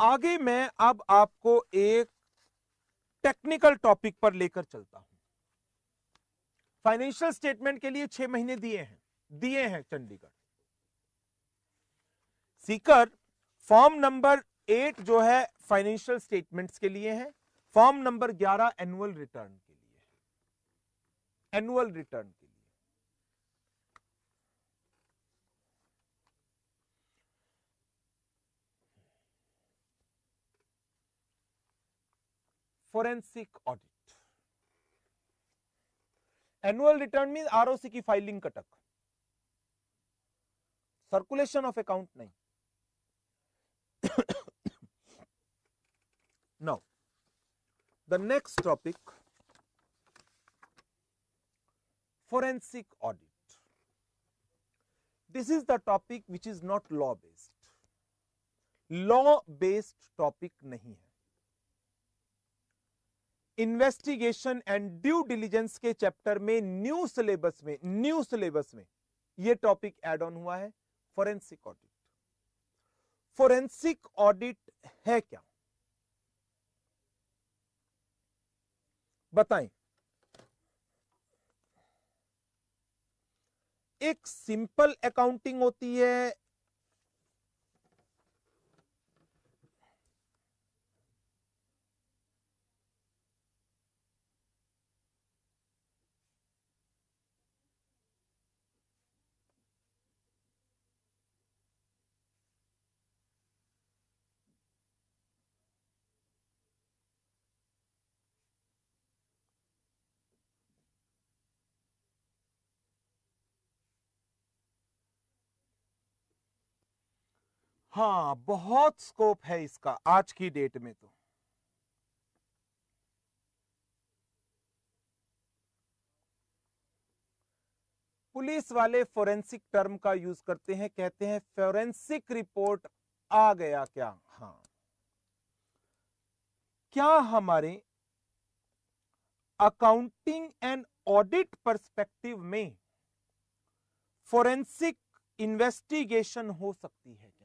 आगे मैं अब आपको एक टेक्निकल टॉपिक पर लेकर चलता हूं। फाइनेंशियल स्टेटमेंट के लिए 6 महीने दिए हैं चंडीगढ़ सीकर। फॉर्म नंबर 8 जो है फाइनेंशियल स्टेटमेंट्स के लिए है, फॉर्म नंबर 11 एनुअल रिटर्न के लिए है, एनुअल रिटर्न के लिए। Forensic audit, annual return mean ROC की filing Cuttack, circulation of account नहीं। Now, the next topic, forensic audit. This is the topic which is not law based. Law based topic नहीं है। Investigation and due diligence के chapter में new syllabus में यह topic add on हुआ है, forensic audit. Forensic audit है क्या, बताएं। एक सिंपल अकाउंटिंग होती है, हाँ बहुत स्कोप है इसका आज की डेट में। तो पुलिस वाले फोरेंसिक टर्म का यूज करते हैं, कहते हैं फोरेंसिक रिपोर्ट आ गया क्या। हाँ, क्या हमारे अकाउंटिंग एंड ऑडिट पर्सपेक्टिव में फोरेंसिक इन्वेस्टिगेशन हो सकती है क्या।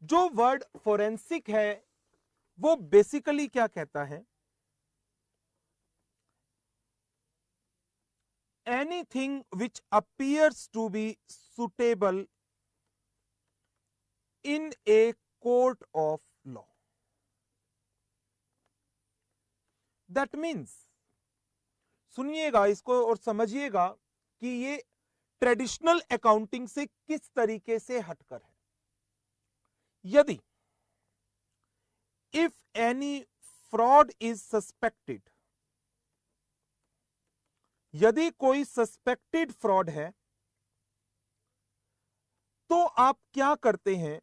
जो वर्ड फोरेंसिक है वो बेसिकली क्या कहता है, anything which appears to be suitable in a court of law. That means, सुनिएगा इसको और समझिएगा कि ये ट्रेडिशनल अकाउंटिंग से किस तरीके से हटकर है। यदि if any fraud is suspected, यदि कोई सस्पेक्टेड फ्रॉड है, तो आप क्या करते हैं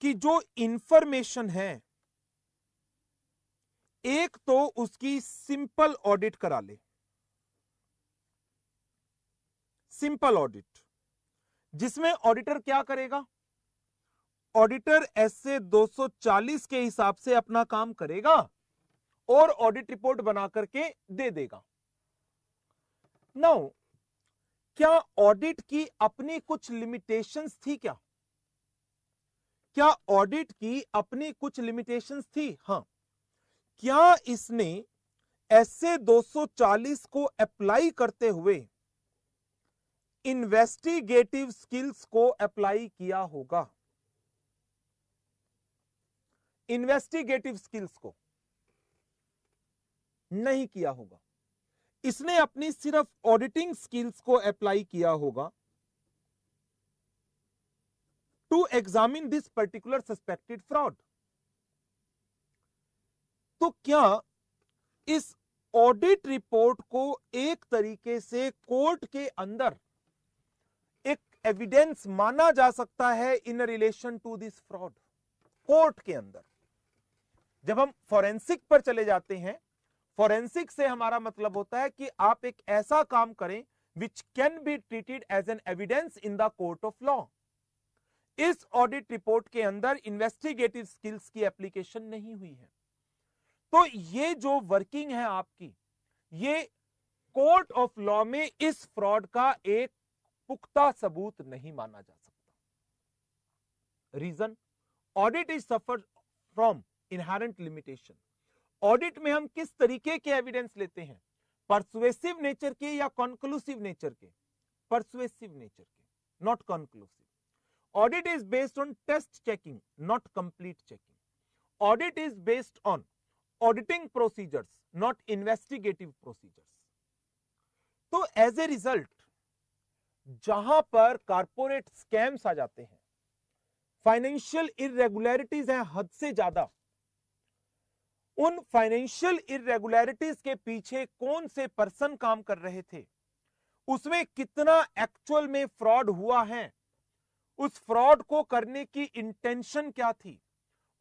कि जो इंफॉर्मेशन है, एक तो उसकी सिंपल ऑडिट करा ले। सिंपल ऑडिट जिसमें ऑडिटर क्या करेगा, ऑडिटर ऐसे 240 के हिसाब से अपना काम करेगा और ऑडिट रिपोर्ट बना करके दे देगा। नाउ, क्या ऑडिट की अपनी कुछ लिमिटेशंस थी क्या, क्या ऑडिट की अपनी कुछ लिमिटेशंस थी। हां, क्या इसने ऐसे 240 को अप्लाई करते हुए इन्वेस्टिगेटिव स्किल्स को अप्लाई किया होगा। इन्वेस्टिगेटिव स्किल्स को नहीं किया होगा, इसने अपनी सिर्फ ऑडिटिंग स्किल्स को अप्लाई किया होगा to examine this particular suspected fraud. तो क्या इस ऑडिट रिपोर्ट को एक तरीके से कोर्ट के अंदर एक एविडेंस माना जा सकता है in relation to this fraud. Court के अंदर जब हम फोरेंसिक पर चले जाते हैं, फोरेंसिक से हमारा मतलब होता है कि आप एक ऐसा काम करें which can be treated as an evidence in the court of law. इस ऑडिट रिपोर्ट के अंदर इन्वेस्टिगेटिव स्किल्स की एप्लीकेशन नहीं हुई है, तो ये जो वर्किंग है आपकी, ये कोर्ट ऑफ लॉ में इस फ्रॉड का एक पुख्ता सबूत नहीं माना जा सकता। Reason, audit is suffer from inherent limitation. Audit में हम किस तरीके के एविडेंस लेते हैं, परसुएसिव नेचर के या कॉन्क्लूसिव नेचर के? परसुएसिव नेचर के, not conclusive. Audit is based on test checking, not complete checking. Audit is based on auditing procedures, not investigative procedures. तो एज ए रिजल्ट जहां पर कारपोरेट स्कैम्स आ जाते हैं, financial irregularities हैं हद से ज्यादा, उन फाइनेंशियल इरेगुलरिटीज के पीछे कौन से पर्सन काम कर रहे थे, उसमें कितना एक्चुअल में फ्रॉड हुआ है, उस फ्रॉड को करने की इंटेंशन क्या थी,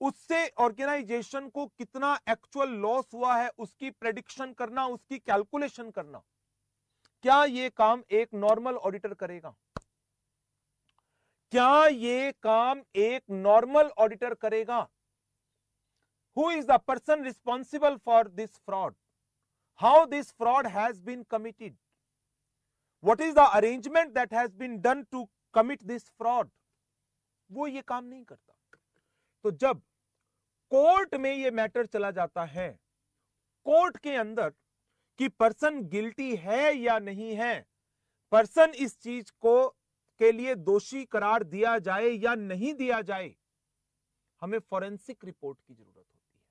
उससे ऑर्गेनाइजेशन को कितना एक्चुअल लॉस हुआ है, उसकी प्रेडिक्शन करना, उसकी कैलकुलेशन करना, क्या ये काम एक नॉर्मल ऑडिटर करेगा? क्या ये काम एक नॉर्मल ऑडिटर करेगा? Who is the person responsible for this fraud? How this fraud has been committed? What is the arrangement that has been done to commit this fraud? वो ये काम नहीं करता। तो जब कोर्ट में ये मैटर चला जाता है, कोर्ट के अंदर, कि पर्सन गिल्टी है या नहीं है, पर्सन इस चीज को के लिए दोषी करार दिया जाए या नहीं दिया जाए, हमें फोरेंसिक रिपोर्ट की जरूरत होती है।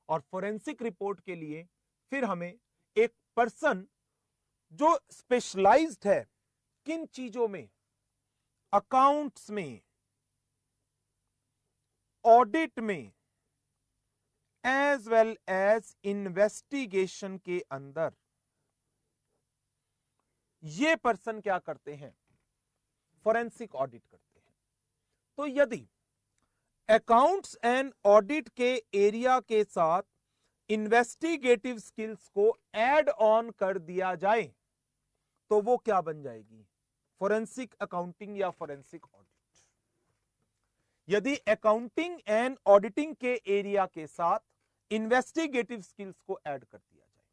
और फोरेंसिक रिपोर्ट के लिए फिर हमें एक पर्सन जो स्पेशलाइज्ड है किन चीजों में, अकाउंट्स में, ऑडिट में, एज वेल एज इन्वेस्टिगेशन के अंदर, ये पर्सन क्या करते हैं, फोरेंसिक ऑडिट करते हैं। तो यदि अकाउंट्स एंड ऑडिट के एरिया के साथ इन्वेस्टिगेटिव स्किल्स को ऐड ऑन कर दिया जाए तो वो क्या बन जाएगी, फोरेंसिक अकाउंटिंग या फोरेंसिक ऑडिट। यदि अकाउंटिंग एंड ऑडिटिंग के एरिया के साथ इन्वेस्टिगेटिव स्किल्स को ऐड कर दिया जाए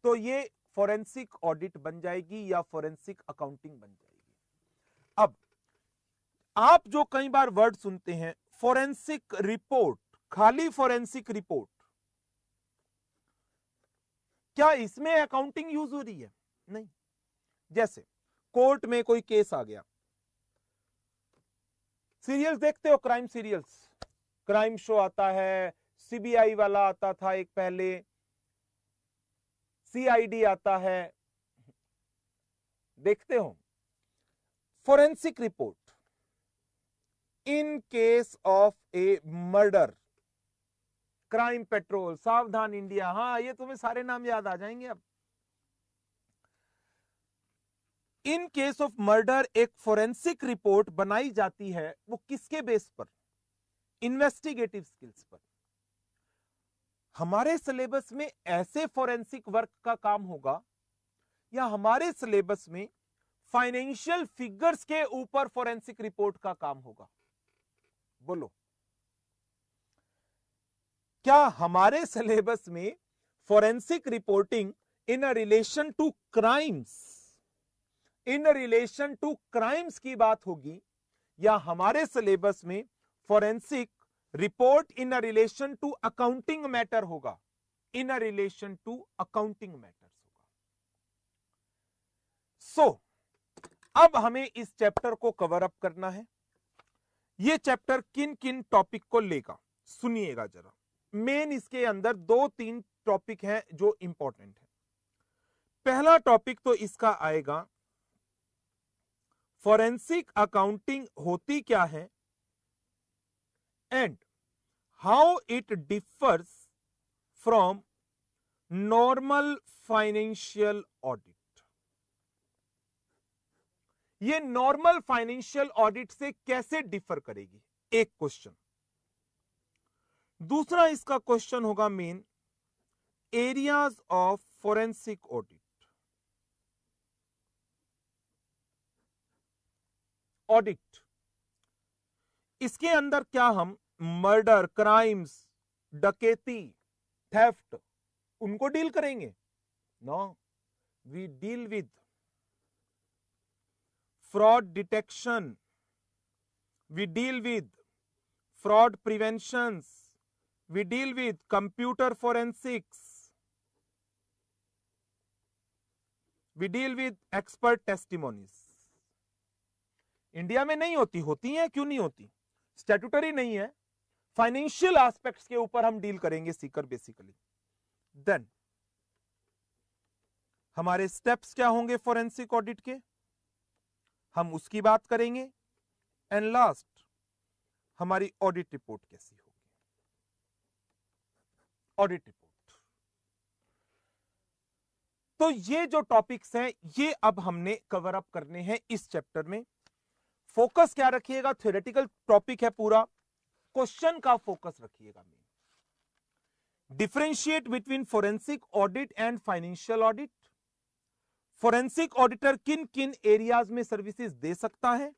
तो ये फोरेंसिक ऑडिट बन जाएगी या फोरेंसिक अकाउंटिंग बन जाएगी। अब आप जो कई बार वर्ड सुनते हैं फोरेंसिक रिपोर्ट, खाली फोरेंसिक रिपोर्ट, क्या इसमें अकाउंटिंग यूज हो रही है? नहीं। जैसे कोर्ट में कोई केस आ गया, सीरियल्स देखते हो, क्राइम सीरियल्स, क्राइम शो आता है, सीबीआई वाला आता था एक पहले, सीआईडी आता है, देखते हो। Forensic report in case of A murder, crime petrol, सावधान इंडिया, हाँ ये तुम्हें सारे नाम याद आ जाएंगे अब। इन केस ऑफ मर्डर एक फोरेंसिक रिपोर्ट बनाई जाती है, वो किसके बेस पर, इन्वेस्टिगेटिव स्किल्स पर। हमारे सिलेबस में ऐसे फोरेंसिक वर्क का काम होगा या हमारे सिलेबस में फाइनेंशियल फिगर्स के ऊपर फोरेंसिक रिपोर्ट का काम होगा? बोलो, क्या हमारे सिलेबस में forensic reporting in a relation to crimes, in relation to crimes की बात होगी, या हमारे सिलेबस में forensic report in a relation to accounting matter होगा, in a relation to accounting matters होगा? सो अब हमें इस चैप्टर को कवर अप करना है। ये चैप्टर किन किन टॉपिक को लेगा, सुनिएगा जरा। मेन इसके अंदर 2-3 टॉपिक हैं जो इंपॉर्टेंट है। पहला टॉपिक तो इसका आएगा, फोरेंसिक अकाउंटिंग होती क्या है and how it differs from normal financial audit. ये नॉर्मल फाइनेंशियल ऑडिट से कैसे डिफर करेगी, एक क्वेश्चन। दूसरा इसका क्वेश्चन होगा main, areas of forensic audit. Audit इसके अंदर क्या हम मर्डर, क्राइम्स, डकैती, थेफ्ट उनको डील करेंगे? No, we deal with fraud detection, we deal with fraud preventions, we deal with computer forensics, we deal with expert testimonies. India में नहीं होती, होती हैं, क्यों नहीं होती? स्टैट्यूटरी नहीं है, फाइनेंशियल एस्पेक्ट्स के ऊपर हम डील करेंगे सीकर बेसिकली. देन हमारे स्टेप्स क्या होंगे फोरेंसिक ऑडिट के, हम उसकी बात करेंगे. एंड लास्ट हमारी ऑडिट रिपोर्ट कैसी होगी. Audit report. तो ये जो टॉपिक्स हैं ये अब हमने कवर अप करने हैं इस चैप्टर में. फोकस क्या रखिएगा, थ्योरेटिकल टॉपिक है पूरा, क्वेश्चन का फोकस रखिएगा. Differentiate between forensic audit and financial audit. Forensic auditor किन किन एरियाज में सर्विसेज दे सकता है,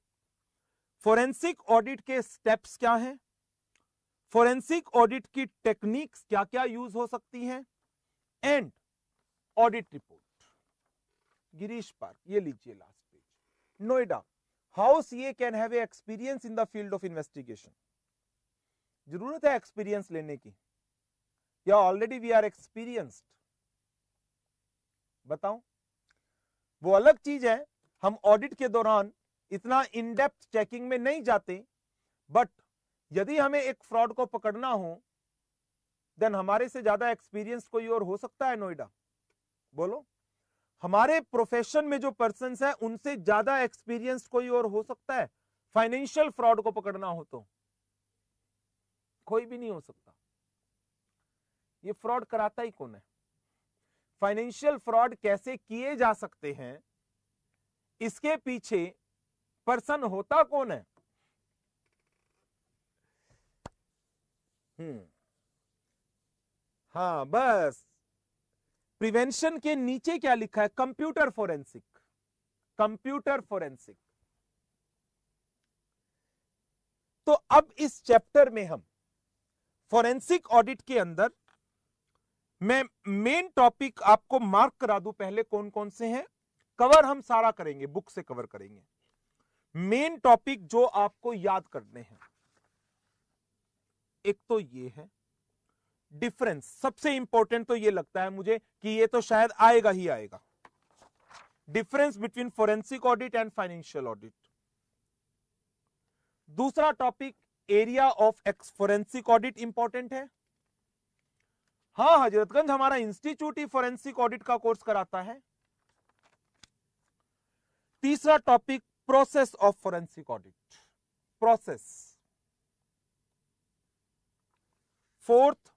फोरेंसिक ऑडिट के स्टेप्स क्या हैं, फोरेंसिक ऑडिट की टेक्निक्स क्या क्या यूज हो सकती हैं, and audit report. Girish park, ये लीजिए last page. Noida, how CA can have a experience in the field of investigation. जरूरत है एक्सपीरियंस लेने की या ऑलरेडी वी आर एक्सपीरियंस्ड? बताओ. वो अलग चीज है, हम ऑडिट के दौरान इतना इन डेप्थ चेकिंग में नहीं जाते, बट यदि हमें एक फ्रॉड को पकड़ना हो देन हमारे से ज्यादा एक्सपीरियंस कोई और हो सकता है नोएडा? बोलो. हमारे प्रोफेशन में जो पर्सन्स है उनसे ज्यादा एक्सपीरियंस कोई और हो सकता है फाइनेंशियल फ्रॉड को पकड़ना हो? तो कोई भी नहीं हो सकता. ये फ्रॉड कराता ही कौन है? फाइनेंशियल फ्रॉड कैसे किए जा सकते हैं, इसके पीछे पर्सन होता कौन है? हाँ, बस प्रिवेंशन के नीचे क्या लिखा है? Computer forensic. Computer forensic. तो अब इस चैप्टर में हम फोरेंसिक ऑडिट के अंदर मैं मेन टॉपिक आपको मार्क करा दूं पहले कौन कौन से हैं. कवर हम सारा करेंगे, बुक से कवर करेंगे. मेन टॉपिक जो आपको याद करने हैं, एक तो ये है डिफरेंस. सबसे इंपॉर्टेंट तो ये लगता है मुझे कि ये तो शायद आएगा ही आएगा. Difference between forensic audit and financial audit. दूसरा topic area of forensic audit important है. हाँ, हजरतगंज हमारा इंस्टीट्यूट ही फोरेंसिक ऑडिट का कोर्स कराता है. तीसरा topic process of forensic audit. Process. Fourth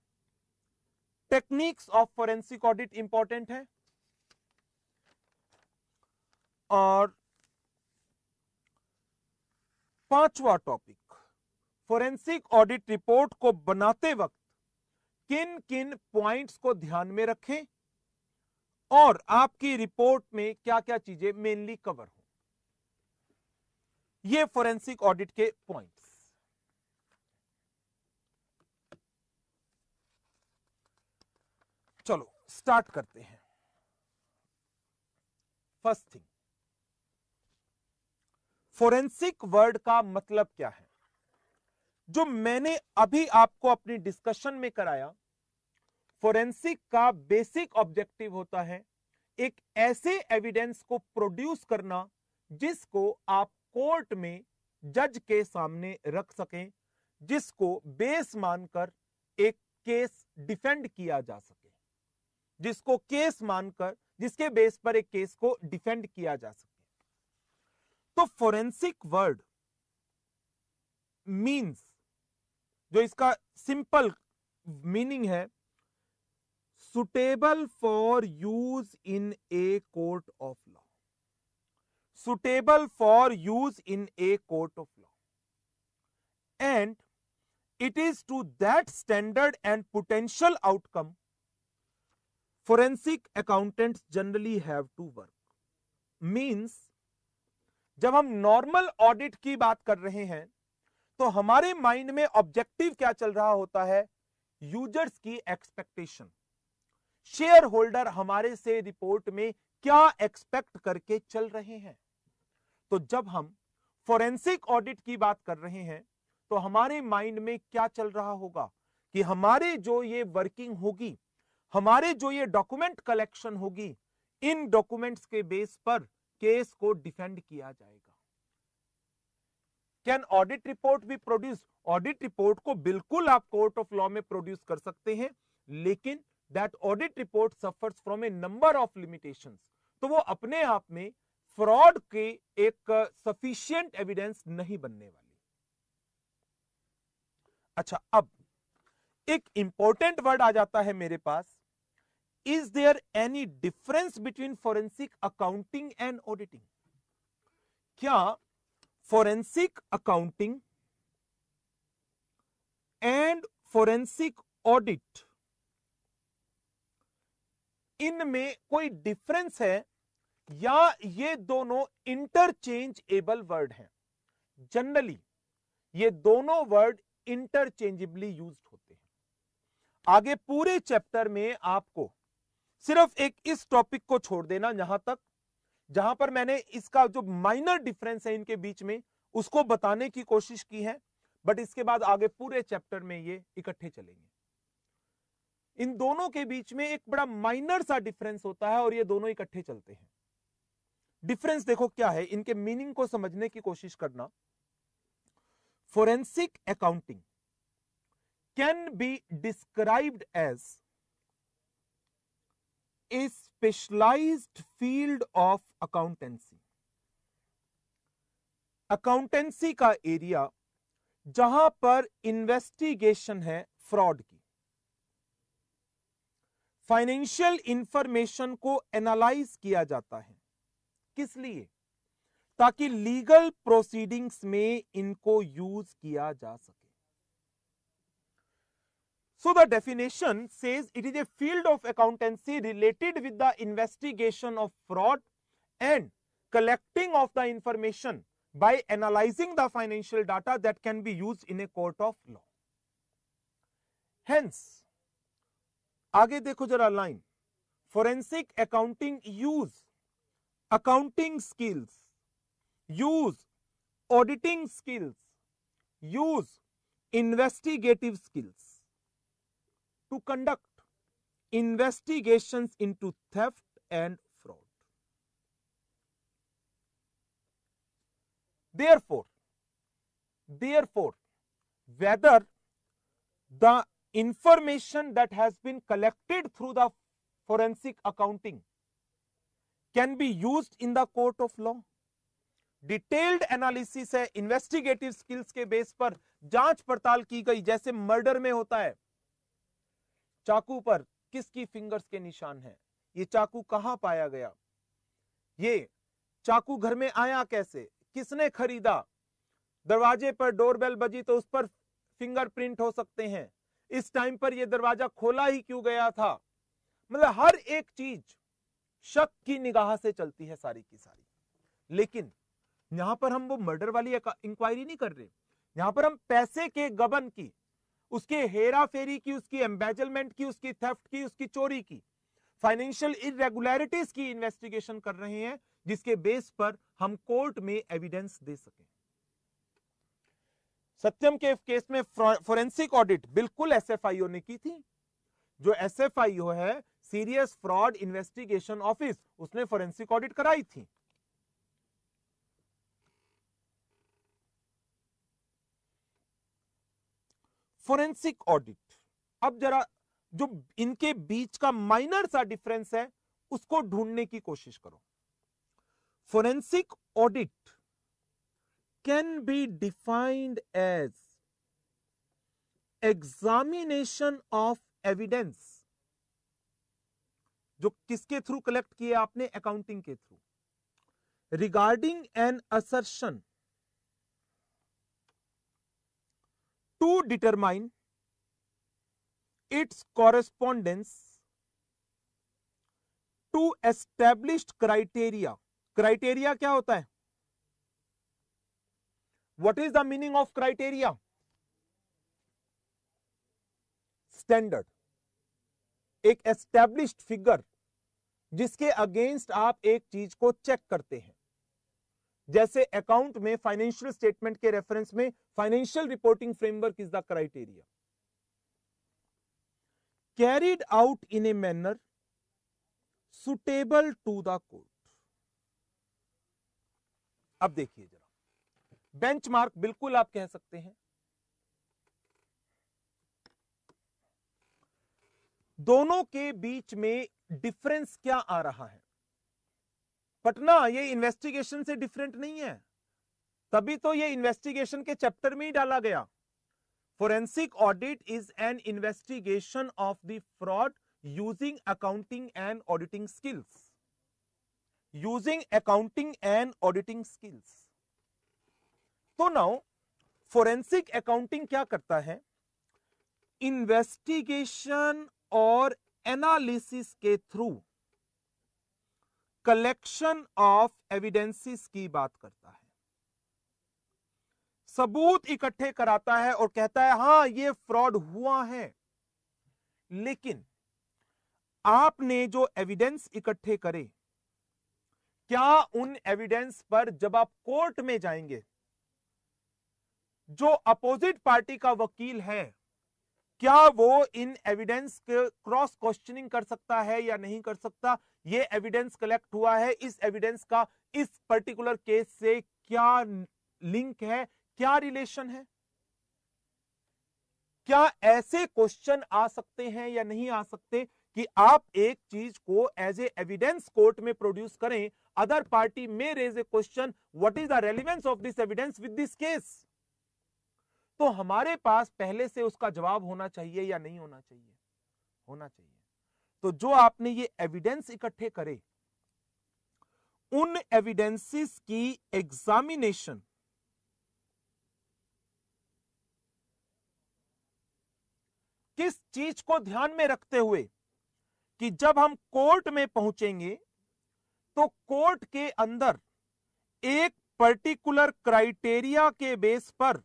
techniques of forensic audit important है. और पांचवा टॉपिक फोरेंसिक ऑडिट रिपोर्ट को बनाते वक्त किन किन पॉइंट्स को ध्यान में रखें और आपकी रिपोर्ट में क्या क्या चीजें मेनली कवर हो. ये फोरेंसिक ऑडिट के पॉइंट्स. चलो स्टार्ट करते हैं. फर्स्ट थिंग, फोरेंसिक वर्ड का मतलब क्या है? जो मैंने अभी आपको अपनी डिस्कशन में कराया, फोरेंसिक का बेसिक ऑब्जेक्टिव होता है एक ऐसे एविडेंस को प्रोड्यूस करना जिसको आप कोर्ट में जज के सामने रख सकें, जिसको बेस मानकर एक केस डिफेंड किया जा सके, जिसको केस मानकर, जिसके बेस पर एक केस को डिफेंड किया जा सके. तो फोरेंसिक वर्ड मीन्स, जो इसका सिंपल मीनिंग है, suitable for use in a court of law. Suitable for use in a court of law. And it is to that standard and potential outcome forensic accountants generally have to work. Means जब हम normal audit की बात कर रहे हैं तो हमारे mind में ऑब्जेक्टिव क्या चल रहा होता है? यूजर्स की एक्सपेक्टेशन. शेयर होल्डर हमारे से रिपोर्ट में क्या एक्सपेक्ट करके चल रहे हैं. तो जब हम फोरेंसिक ऑडिट की बात कर रहे हैं तो हमारे माइंड में क्या चल रहा होगा कि हमारे जो ये वर्किंग होगी, हमारे जो ये डॉक्यूमेंट कलेक्शन होगी, इन डॉक्यूमेंट्स के बेस पर केस को डिफेंड किया जाएगा। Can audit report B produce? Audit report को बिल्कुल आप कोर्ट ऑफ लॉ में प्रोड्यूस कर सकते हैं, लेकिन that audit report suffers from A number of limitations. तो वो अपने आप में फ्रॉड के एक सफिशिएंट एविडेंस नहीं बनने वाली। अच्छा, अब एक इंपॉर्टेंट वर्ड आ जाता है मेरे पास, is there any difference between forensic accounting and auditing? क्या forensic accounting and forensic audit इनमें कोई डिफरेंस है, या ये दोनों इंटरचेंजेबल वर्ड हैं? जनरली ये दोनों वर्ड इंटरचेंजेबली यूज्ड होते हैं। आगे पूरे चैप्टर में आपको सिर्फ एक इस टॉपिक को छोड़ देना, जहां पर मैंने इसका जो माइनर डिफरेंस है इनके बीच में उसको बताने की कोशिश की है, बट इसके बाद आगे पूरे चैप्टर में ये इकट्ठे चलेंगे। इन दोनों के बीच में एक बड़ा माइनर सा डिफरेंस होता है और ये दोनों इकट्ठे चलते हैं। डिफरेंस देखो क्या है, इनके मीनिंग को समझने की कोशिश करना। Forensic accounting can be described as a specialised field of accountancy. Accountancy का एरिया जहां पर इन्वेस्टिगेशन है फ्रॉड की, फाइनेंशियल इंफॉर्मेशन को एनालाइज किया जाता है। किस लिए? ताकि लीगल प्रोसीडिंग्स में इनको यूज किया जा सके। So the definition says it is a field of accountancy related with the investigation of fraud and collecting of the information by analyzing the financial data that can be used in a court of law. Hence, आगे देखो जरा line, forensic accounting use accounting skills, use auditing skills, use investigative skills to conduct investigations into theft and fraud. Therefore, whether the information that has been collected through the forensic accounting can be used in the court of law, detailed analysis है, investigative skills के base पर जांच पड़ताल की गई। जैसे murder में होता है, चाकू पर किसकी फिंगर्स के निशान हैं, ये चाकू कहां पाया गया, ये चाकू घर में आया कैसे, किसने खरीदा, दरवाजे पर डोरबेल बजी तो उस पर फिंगरप्रिंट हो सकते हैं, इस टाइम पर यह दरवाजा खोला ही क्यों गया था। मतलब हर एक चीज शक की निगाह से चलती है सारी की सारी। लेकिन यहां पर हम वो मर्डर वाली इंक्वायरी नहीं कर रहे, यहां पर हम पैसे के गबन की, उसके हेरा फेरी की, उसकी एम्बेजलमेंट की, उसकी थेफ्ट की, उसकी चोरी की, फाइनेंशियल इरेगुलरिटीज की इन्वेस्टिगेशन कर रहे हैं, जिसके बेस पर हम कोर्ट में एविडेंस दे सकें। सत्यम के केस में फोरेंसिक ऑडिट बिल्कुल एसएफआईओ ने की थी। जो एसएफआईओ है, सीरियस फ्रॉड इन्वेस्टिगेशन ऑफिस, उसने फोरेंसिक ऑडिट कराई थी। फोरेंसिक ऑडिट, अब जरा जो इनके बीच का माइनर सा डिफरेंस है उसको ढूंढने की कोशिश करो। Forensic audit can be defined as examination of evidence, जो किसके थ्रू कलेक्ट किए आपने, अकाउंटिंग के through, regarding an assertion to determine its correspondence to established criteria. Criteria क्या होता है? What is the meaning of criteria? Standard, एक established figure जिसके अगेंस्ट आप एक चीज को चेक करते हैं। जैसे अकाउंट में फाइनेंशियल स्टेटमेंट के रेफरेंस में financial reporting framework is the criteria carried out in a manner suitable to the court. अब देखिए जरा, बेंचमार्क बिल्कुल आप कह सकते हैं। दोनों के बीच में डिफरेंस क्या आ रहा है? पटना ये इन्वेस्टिगेशन से डिफरेंट नहीं है, तभी तो ये इन्वेस्टिगेशन के चैप्टर में ही डाला गया। Forensic audit is an investigation of the fraud using accounting and auditing skills. Using accounting and auditing skills. तो नाउ फोरेंसिक अकाउंटिंग क्या करता है? इन्वेस्टिगेशन और एनालिसिस के थ्रू कलेक्शन ऑफ एविडेंसेस की बात करता है, सबूत इकट्ठे कराता है और कहता है हां ये फ्रॉड हुआ है। लेकिन आपने जो एविडेंस इकट्ठे करे, क्या उन एविडेंस पर जब आप कोर्ट में जाएंगे, जो अपोजिट पार्टी का वकील है, क्या वो इन एविडेंस के क्रॉस क्वेश्चनिंग कर सकता है या नहीं कर सकता? ये एविडेंस कलेक्ट हुआ है, इस एविडेंस का इस पर्टिकुलर केस से क्या लिंक है, क्या रिलेशन है? क्या ऐसे क्वेश्चन आ सकते हैं या नहीं आ सकते कि आप एक चीज को एज ए एविडेंस कोर्ट में प्रोड्यूस करें, अदर पार्टी में raise a question what is the relevance of this evidence with this case? तो हमारे पास पहले से उसका जवाब होना चाहिए या नहीं होना चाहिए? होना चाहिए। तो जो आपने ये एविडेंस इकट्ठे करे, उन एविडेंसेस की एग्जामिनेशन किस चीज को ध्यान में रखते हुए कि जब हम कोर्ट में पहुंचेंगे तो कोर्ट के अंदर एक पर्टिकुलर क्राइटेरिया के बेस पर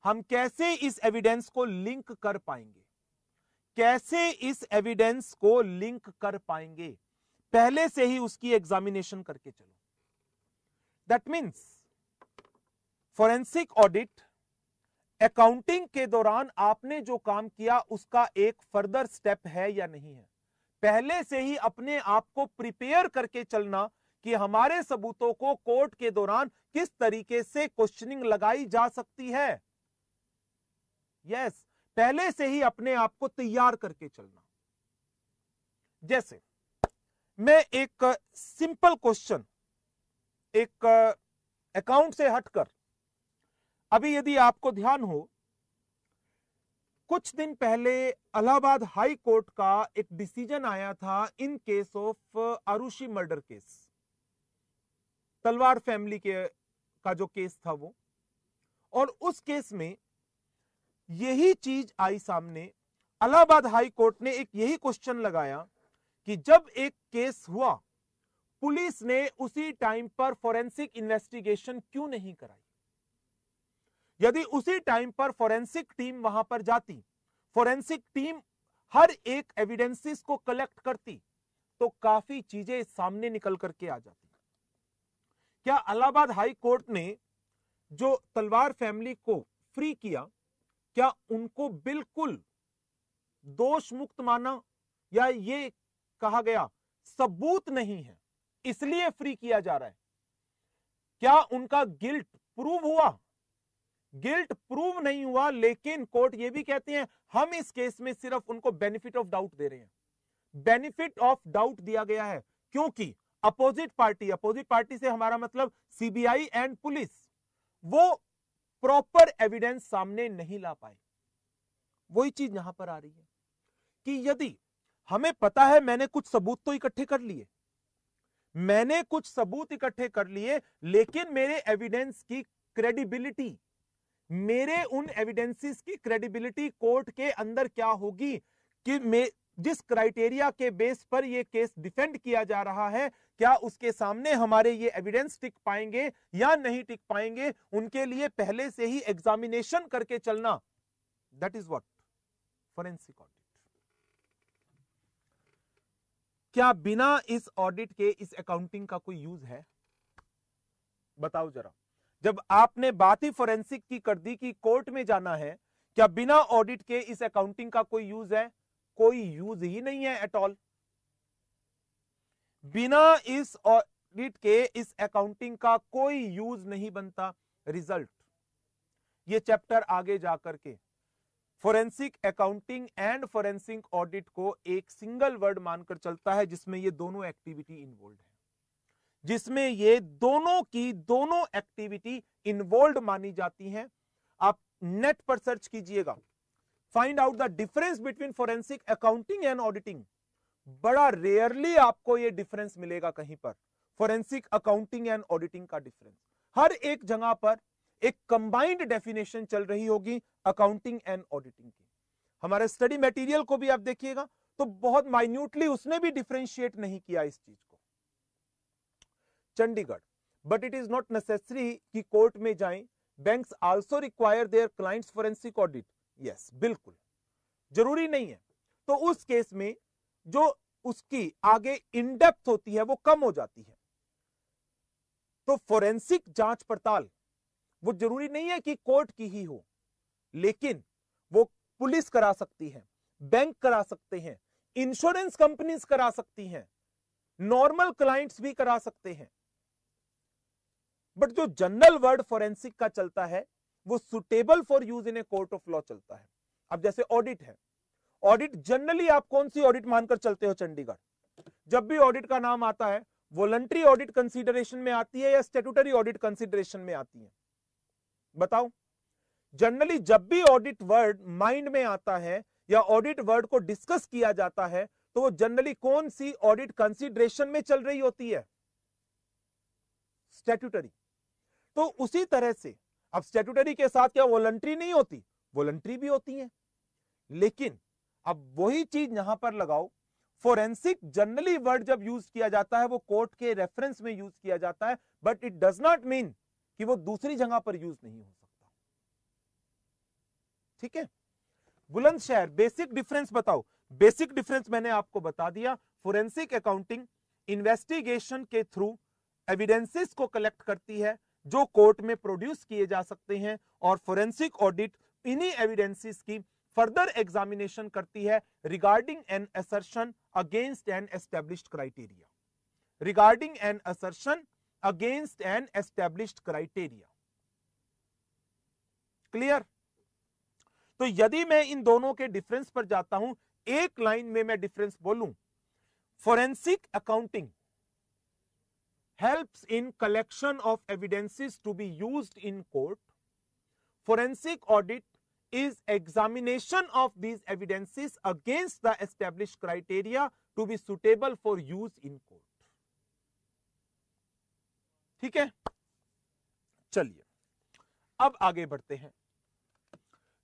हम कैसे इस एविडेंस को लिंक कर पाएंगे, कैसे इस एविडेंस को लिंक कर पाएंगे, पहले से ही उसकी एग्जामिनेशन करके चलो। That means forensic audit accounting के दौरान आपने जो काम किया उसका एक फर्दर स्टेप है या नहीं है? पहले से ही अपने आप को प्रिपेयर करके चलना कि हमारे सबूतों को कोर्ट के दौरान किस तरीके से क्वेश्चनिंग लगाई जा सकती है। यस, पहले से ही अपने आप को तैयार करके चलना। जैसे मैं एक सिंपल क्वेश्चन, एक अकाउंट से हटकर, अभी यदि आपको ध्यान हो, कुछ दिन पहले इलाहाबाद हाई कोर्ट का एक डिसीजन आया था in case of Aarushi murder case, Talwar family का जो केस था वो, और उस केस में यही चीज आई सामने। इलाहाबाद हाई कोर्ट ने एक यही क्वेश्चन लगाया कि जब एक केस हुआ, पुलिस ने उसी टाइम पर फोरेंसिक इन्वेस्टिगेशन क्यों नहीं कराई? यदि उसी टाइम पर फोरेंसिक टीम वहां पर जाती, फोरेंसिक टीम हर एक एविडेंसेस को कलेक्ट करती, तो काफी चीजें सामने निकल करके आ जाती। क्या इलाहाबाद हाई कोर्ट ने जो तलवार फैमिली को फ्री किया, क्या उनको बिल्कुल दोष मुक्त माना, या ये कहा गया सबूत नहीं है इसलिए फ्री किया जा रहा है? क्या उनका गिल्ट प्रूव हुआ? गिल्ट प्रूव नहीं हुआ, लेकिन कोर्ट ये भी कहते हैं हम इस केस में सिर्फ उनको बेनिफिट ऑफ डाउट दे रहे हैं। बेनिफिट ऑफ डाउट दिया गया है क्योंकि अपोजिट पार्टी से हमारा मतलब सीबीआई एंड पुलिस, वो प्रॉपर एविडेंस सामने नहीं ला पाए। वही चीज यहां पर आ रही है कि यदि हमें पता है मैंने कुछ सबूत तो इकट्ठे कर लिए, मैंने कुछ सबूत इकट्ठे कर लिए, लेकिन मेरे एविडेंस की क्रेडिबिलिटी, मेरे उन एविडेंसेस की क्रेडिबिलिटी कोर्ट के अंदर क्या होगी कि जिस क्राइटेरिया के बेस पर यह केस डिफेंड किया जा रहा है, क्या उसके सामने हमारे ये एविडेंस टिक पाएंगे या नहीं टिक पाएंगे, उनके लिए पहले से ही एग्जामिनेशन करके चलना। That is what forensic audit. क्या बिना इस ऑडिट के इस अकाउंटिंग का कोई यूज है? बताओ जरा, जब आपने बात ही फोरेंसिक की कर दी कि कोर्ट में जाना है, क्या बिना ऑडिट के इस अकाउंटिंग का कोई यूज है? कोई यूज ही नहीं है एट ऑल। बिना इस ऑडिट के इस अकाउंटिंग का कोई यूज नहीं बनता। रिजल्ट, ये चैप्टर आगे जाकर के forensic accounting and forensic audit को एक सिंगल वर्ड मानकर चलता है, जिसमें ये दोनों एक्टिविटी इन्वॉल्व है, जिसमें ये दोनों की दोनों एक्टिविटी इन्वॉल्व मानी जाती हैं। आप नेट पर सर्च कीजिएगा, find out the difference between forensic accounting and auditing. बड़ा रेयरली आपको ये डिफरेंस मिलेगा कहीं पर, फोरेंसिक अकाउंटिंग एंड ऑडिटिंग का डिफरेंस। हर एक जगह पर एक कंबाइंड डेफिनेशन चल रही होगी अकाउंटिंग एंड ऑडिटिंग की। हमारे स्टडी मटेरियल को भी आप देखिएगा तो बहुत माइन्यूटली उसने भी डिफरेंशिएट नहीं किया इस चीज को। Chandigarh, but it is not necessary कि कोर्ट में जाएं, banks also require their clients forensic audit. Yes, बिल्कुल जरूरी नहीं है। तो उस केस में जो उसकी आगे इन डेप्थ होती है वो कम हो जाती है। तो फोरेंसिक जांच पड़ताल वो जरूरी नहीं है कि कोर्ट की ही हो, लेकिन वो पुलिस करा सकती है, बैंक करा सकते हैं, इंश्योरेंस कंपनीज करा सकती हैं, नॉर्मल क्लाइंट्स भी करा सकते हैं। बट जो जनरल वर्ड फोरेंसिक का चलता है वो suitable for use in a court of law चलता है। अब जैसे ऑडिट है, ऑडिट जनरली आप कौन सी ऑडिट मानकर चलते हो चंडीगढ़? जब भी ऑडिट का नाम आता है, वॉलंटरी ऑडिट कंसीडरेशन में आती है या स्टैट्यूटरी ऑडिट कंसीडरेशन में आती है? बताओ। जनरली जब भी ऑडिट वर्ड माइंड में आता है या ऑडिट वर्ड को डिस्कस किया जाता है तो वो जनरली कौन सी ऑडिट कंसीडरेशन में चल रही होती है? स्टैट्यूटरी। तो उसी तरह से अब स्टैट्यूटरी के साथ क्या वॉलंटरी नहीं होती? वॉलंटरी भी होती है। लेकिन अब वही चीज यहां पर लगाओ, फोरेंसिक जनरली वर्ड जब यूज किया जाता है वो कोर्ट के रेफरेंस में यूज किया जाता है, but it does not mean कि वो दूसरी जगह पर यूज नहीं हो सकता। ठीक है। बुलंदशहर, बेसिक डिफरेंस बताओ। बेसिक डिफरेंस मैंने आपको बता दिया। फोरेंसिक अकाउंटिंग इन्वेस्टिगेशन के थ्रू एविडेंसेस को कलेक्ट करती है जो कोर्ट में प्रोड्यूस किए जा सकते हैं, और फोरेंसिक ऑडिट इन्हीं एविडेंसेस की फर्दर एग्जामिनेशन करती है regarding an assertion against N established criteria. Regarding an assertion against N established criteria. Clear? तो यदि मैं इन दोनों के डिफरेंस पर जाता हूं, एक लाइन में मैं डिफरेंस बोलूं, forensic accounting helps in collection of evidences to be used in court. Forensic audit is examination of these evidences against the established criteria to be suitable for use in court. ठीक है, चलिए अब आगे बढ़ते हैं।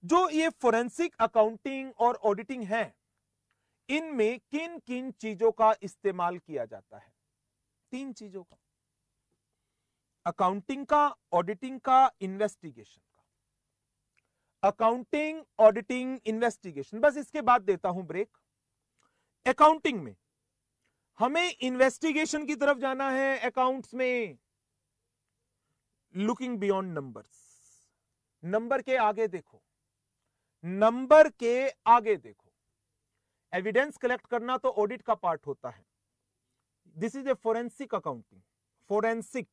जो ये फोरेंसिक अकाउंटिंग और ऑडिटिंग है, इनमें किन किन चीजों का इस्तेमाल किया जाता है? 3 चीजों का, अकाउंटिंग का, ऑडिटिंग का, इन्वेस्टिगेशन का। अकाउंटिंग, ऑडिटिंग, इन्वेस्टिगेशन, बस इसके बाद देता हूं ब्रेक। अकाउंटिंग में हमें इन्वेस्टिगेशन की तरफ जाना है। अकाउंट्स में लुकिंग बियॉन्ड नंबर्स, नंबर के आगे देखो, नंबर के आगे देखो। एविडेंस कलेक्ट करना तो ऑडिट का पार्ट होता है। This is a forensic accounting. Forensic,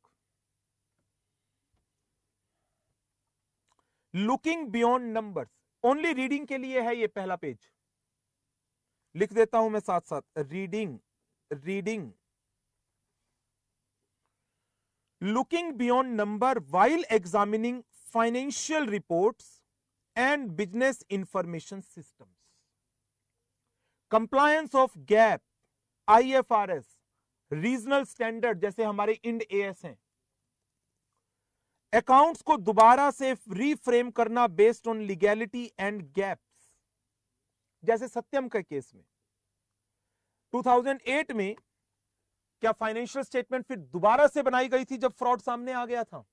looking beyond numbers, only reading के लिए है ये पहला पेज। लिख देता हूं मैं साथ साथ, reading, reading, looking beyond number while examining financial reports and business information systems, compliance of gap, IFRS, regional standard जैसे हमारे इंड AS हैं। अकाउंट्स को दोबारा से रीफ्रेम करना based on legality and gaps, जैसे सत्यम के केस में 2008 में क्या फाइनेंशियल स्टेटमेंट फिर दोबारा से बनाई गई थी जब फ्रॉड सामने आ गया था?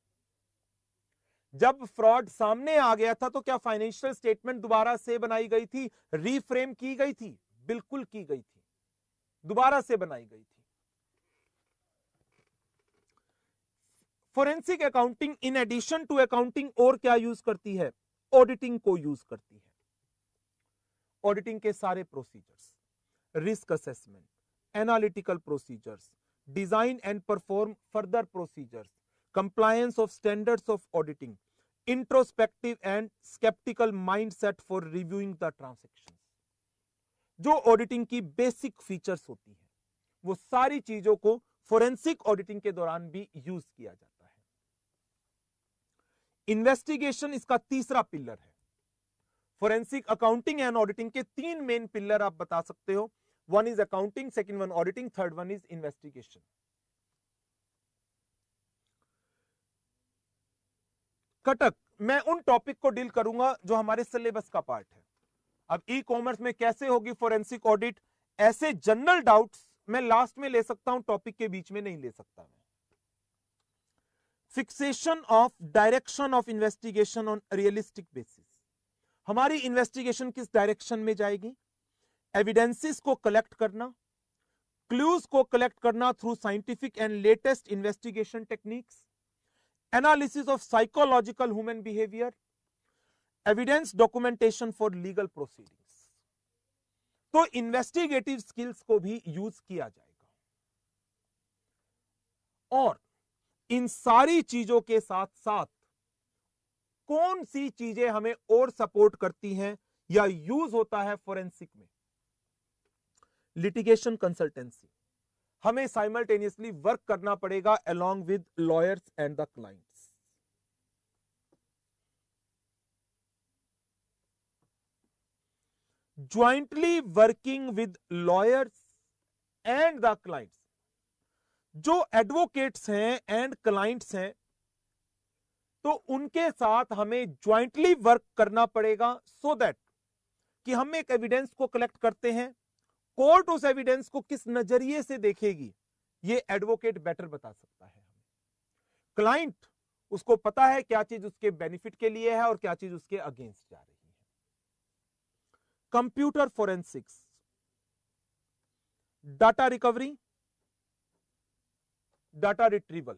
जब फ्रॉड सामने आ गया था तो क्या फाइनेंशियल स्टेटमेंट दोबारा से बनाई गई थी, रीफ्रेम की गई थी? बिल्कुल की गई थी, दोबारा से बनाई गई थी। Forensic accounting in addition to accounting और क्या यूज करती है? ऑडिटिंग को यूज करती है। ऑडिटिंग के सारे procedures, risk assessment, analytical procedures, design and perform further procedures, compliance of standards of auditing, introspective and sceptical mindset for reviewing the transactions. जो ऑडिटिंग की बेसिक फीचर्स होती है वो सारी चीजों को फोरेंसिक ऑडिटिंग के दौरान भी यूज किया जाता है। इन्वेस्टिगेशन इसका तीसरा पिलर है। फोरेंसिक अकाउंटिंग एंड ऑडिटिंग के तीन मेन पिलर आप बता सकते हो। One is accounting, second one auditing, third one is investigation. Cuttack मैं उन टॉपिक को डील करूंगा जो हमारे सिलेबस का पार्ट है। अब ई कॉमर्स में कैसे होगी फोरेंसिक ऑडिट, ऐसे जनरल डाउट्स मैं लास्ट में ले सकता हूं, टॉपिक के बीच में नहीं ले सकता मैं। Fixation of direction of investigation on realistic basis. हमारी इन्वेस्टिगेशन किस डायरेक्शन में जाएगी? एविडेंसेस को कलेक्ट करना, क्लूज को कलेक्ट करना through scientific and latest investigation techniques, analysis of psychological human behaviour, evidence documentation for legal proceedings. तो इन्वेस्टिगेटिव स्किल्स को भी यूज किया जाएगा। और इन सारी चीजों के साथ साथ कौन सी चीजें हमें और सपोर्ट करती हैं या यूज होता है फोरेंसिक में? लिटिगेशन कंसल्टेंसी, हमें साइमल्टेनियसली वर्क करना पड़ेगा along with lawyers and the clients. Jointly working with lawyers and the clients. जो एडवोकेट्स हैं एंड क्लाइंट्स हैं तो उनके साथ हमें ज्वाइंटली वर्क करना पड़ेगा सो दैट कि हम एक एविडेंस को कलेक्ट करते हैं, कोर्ट उस एविडेंस को किस नजरिए से देखेगी ये एडवोकेट बेटर बता सकता है। क्लाइंट उसको पता है क्या चीज उसके बेनिफिट के लिए है और क्या चीज उसके अगेंस्ट जा रही है। Computer forensics, data recovery, data retrieval,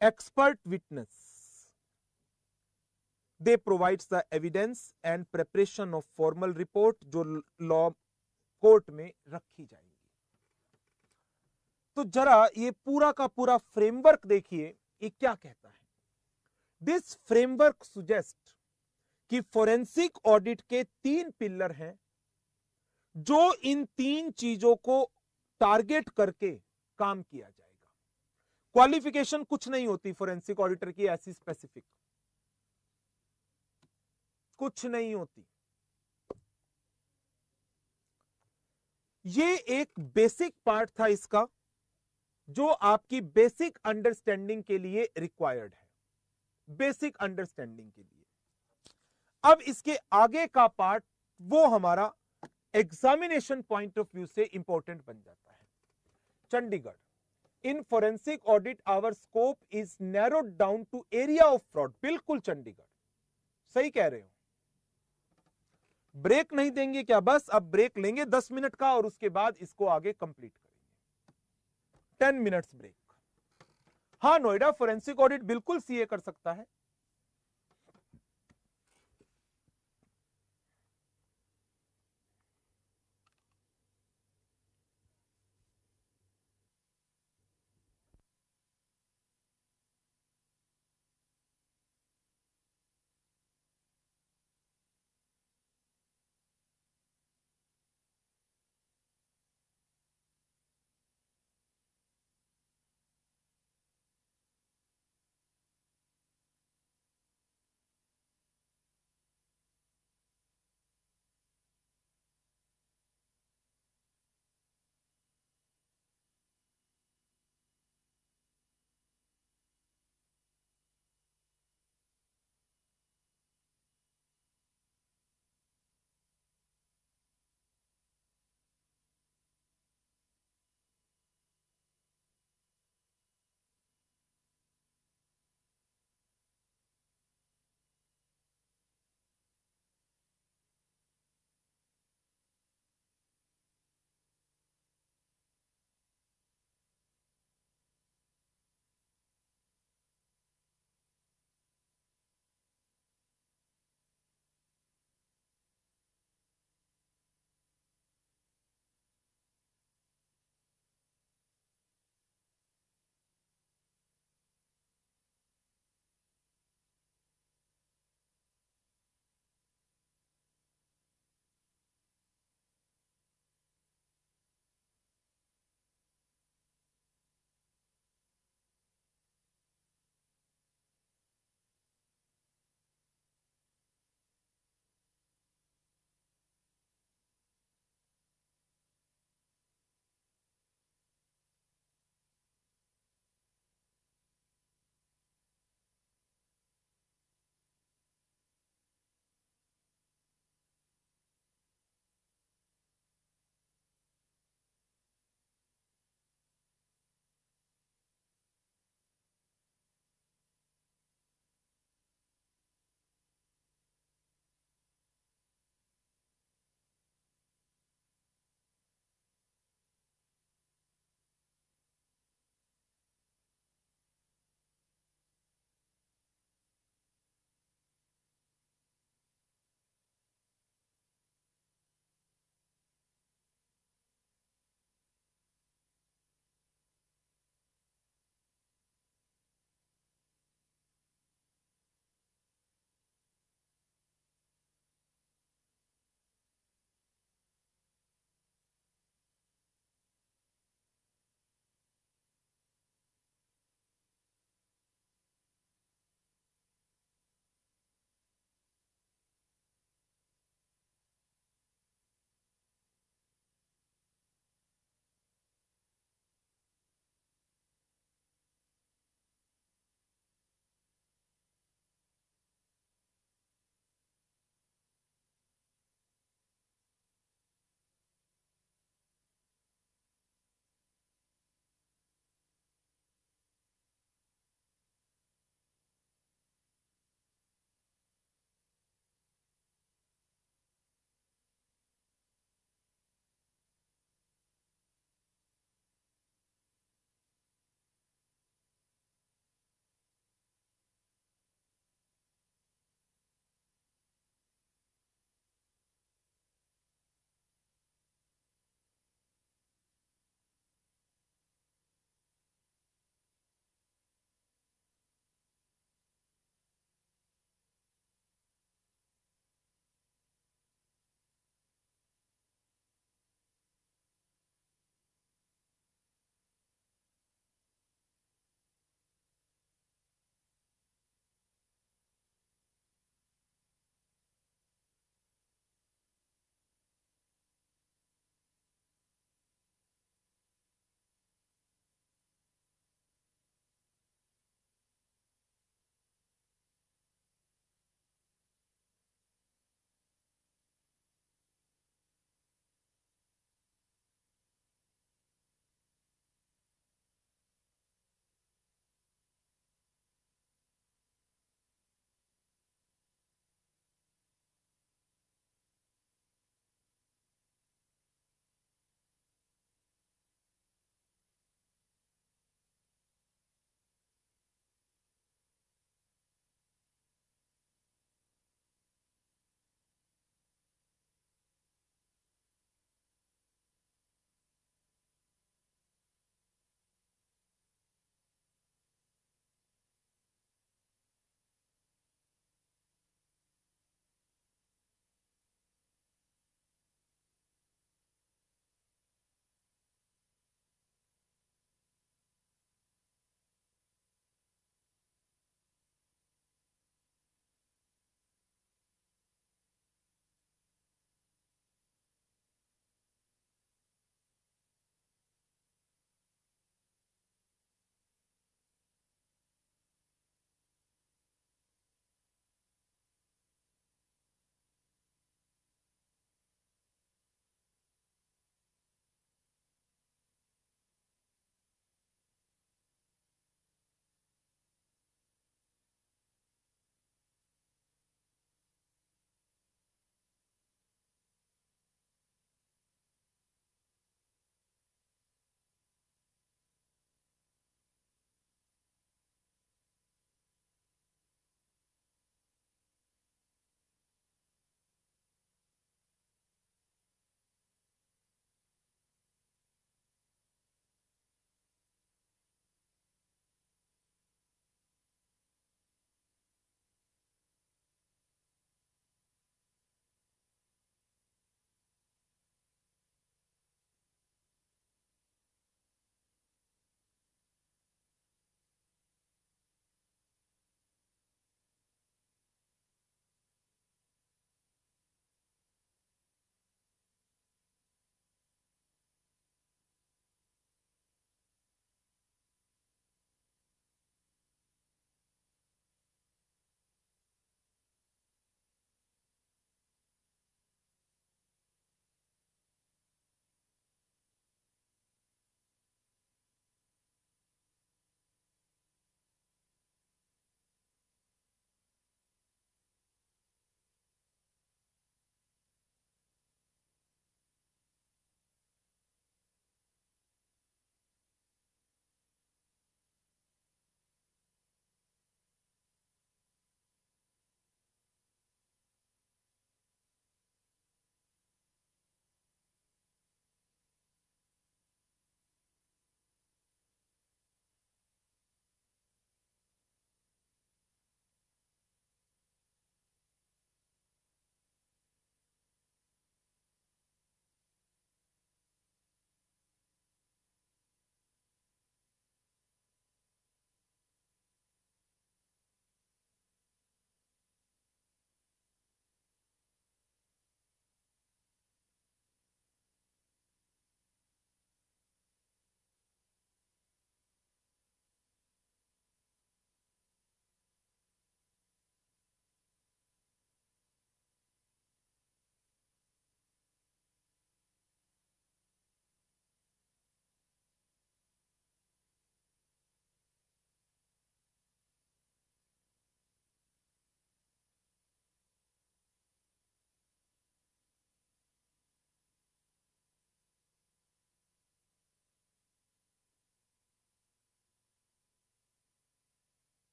expert witness, they provides the evidence and preparation of formal report जो लॉ कोर्ट में रखी जाएगी। तो जरा ये पूरा का पूरा फ्रेमवर्क देखिए ये क्या कहता है। दिस फ्रेमवर्क सुजेस्ट कि फोरेंसिक ऑडिट के तीन पिलर हैं जो इन तीन चीजों को टारगेट करके काम किया जाएगा। क्वालिफिकेशन कुछ नहीं होती फोरेंसिक ऑडिटर की, ऐसी स्पेसिफिक कुछ नहीं होती। ये एक बेसिक पार्ट था इसका जो आपकी बेसिक अंडरस्टैंडिंग के लिए रिक्वायर्ड है, बेसिक अंडरस्टैंडिंग के लिए। अब इसके आगे का पार्ट वो हमारा एग्जामिनेशन पॉइंट ऑफ व्यू से इंपॉर्टेंट बन जाता है। Chandigarh, in forensic audit our scope is narrowed down to area of fraud. बिल्कुल चंडीगढ़ सही कह रहे हो। ब्रेक नहीं देंगे क्या? बस अब ब्रेक लेंगे 10 मिनट का और उसके बाद इसको आगे कंप्लीट करेंगे। 10 मिनट्स ब्रेक। हाँ, नोएडा फोरेंसिक ऑडिट बिल्कुल सीए कर सकता है।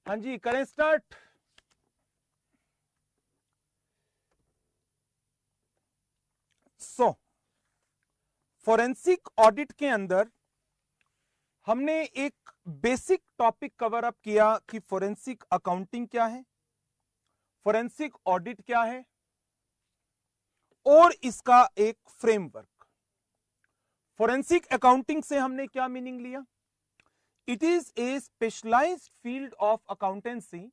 हाँ जी, करें स्टार्ट। फोरेंसिक ऑडिट के अंदर हमने एक बेसिक टॉपिक कवर अप किया कि फोरेंसिक अकाउंटिंग क्या है, फोरेंसिक ऑडिट क्या है और इसका एक फ्रेमवर्क। फोरेंसिक अकाउंटिंग से हमने क्या मीनिंग लिया? It is a specialised field of accountancy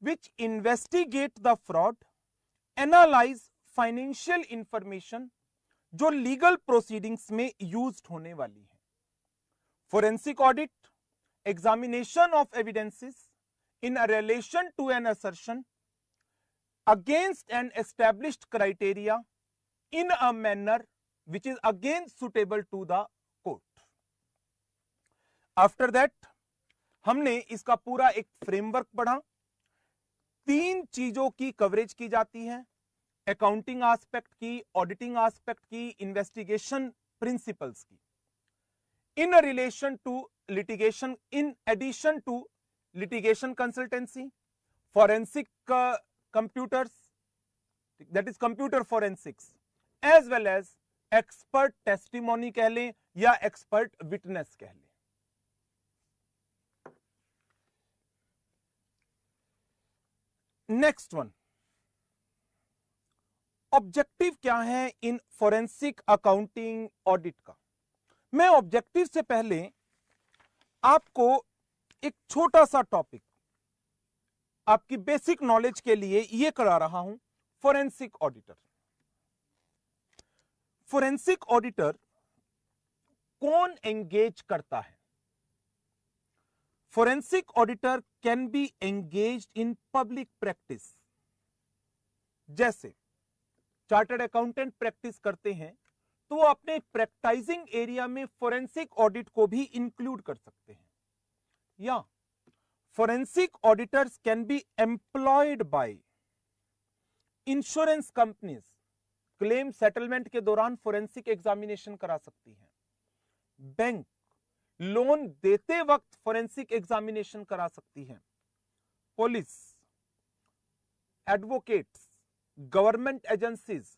which investigate the fraud, analyze financial information जो लीगल प्रोसीडिंग्स में यूज होने वाली है। Forensic audit, examination of evidences in relation to an assertion against an established criteria in a manner which is again suitable to the court. After that हमने इसका पूरा एक framework पढ़ा। 3 चीजों की कवरेज की जाती है, अकाउंटिंग एस्पेक्ट की, ऑडिटिंग एस्पेक्ट की, इन्वेस्टिगेशन प्रिंसिपल्स की, in relation to litigation, in addition to litigation consultancy, forensic computers, that is computer forensics, as well as expert testimony कह लें या एक्सपर्ट विटनेस कह लें। नेक्स्ट वन, ऑब्जेक्टिव क्या है इन फोरेंसिक अकाउंटिंग ऑडिट का। मैं ऑब्जेक्टिव से पहले आपको एक छोटा सा टॉपिक आपकी बेसिक नॉलेज के लिए यह करा रहा हूं। फोरेंसिक ऑडिटर, फोरेंसिक ऑडिटर कौन एंगेज करता है? Forensic auditor can be engaged in public practice. जैसे चार्टर्ड अकाउंटेंट प्रैक्टिस करते हैं तो वो अपने प्रैक्टिसिंग एरिया में फोरेंसिक ऑडिट को भी इंक्लूड कर सकते हैं। या forensic auditors can be employed by insurance companies, claim settlement के दौरान फोरेंसिक एग्जामिनेशन करा सकती है। बैंक लोन देते वक्त फोरेंसिक एग्जामिनेशन करा सकती है। Police, advocates, government agencies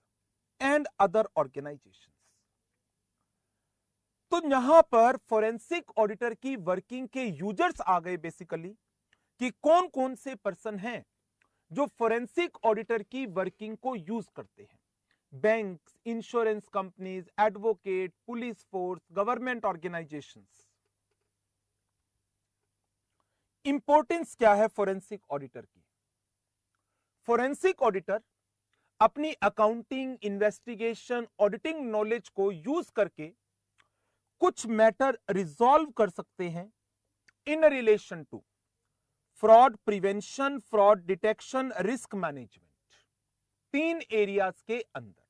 and other organisations. तो यहां पर फोरेंसिक ऑडिटर की वर्किंग के यूजर्स आ गए बेसिकली कि कौन कौन से पर्सन हैं जो फोरेंसिक ऑडिटर की वर्किंग को यूज करते हैं। Banks, insurance companies, advocate, police force, government organisations. Importance क्या है फोरेंसिक ऑडिटर की? फोरेंसिक ऑडिटर अपनी अकाउंटिंग, इन्वेस्टिगेशन, ऑडिटिंग नॉलेज को यूज करके कुछ मैटर रिजॉल्व कर सकते हैं इन relation to fraud prevention, fraud detection, risk management. 3 areas के अंदर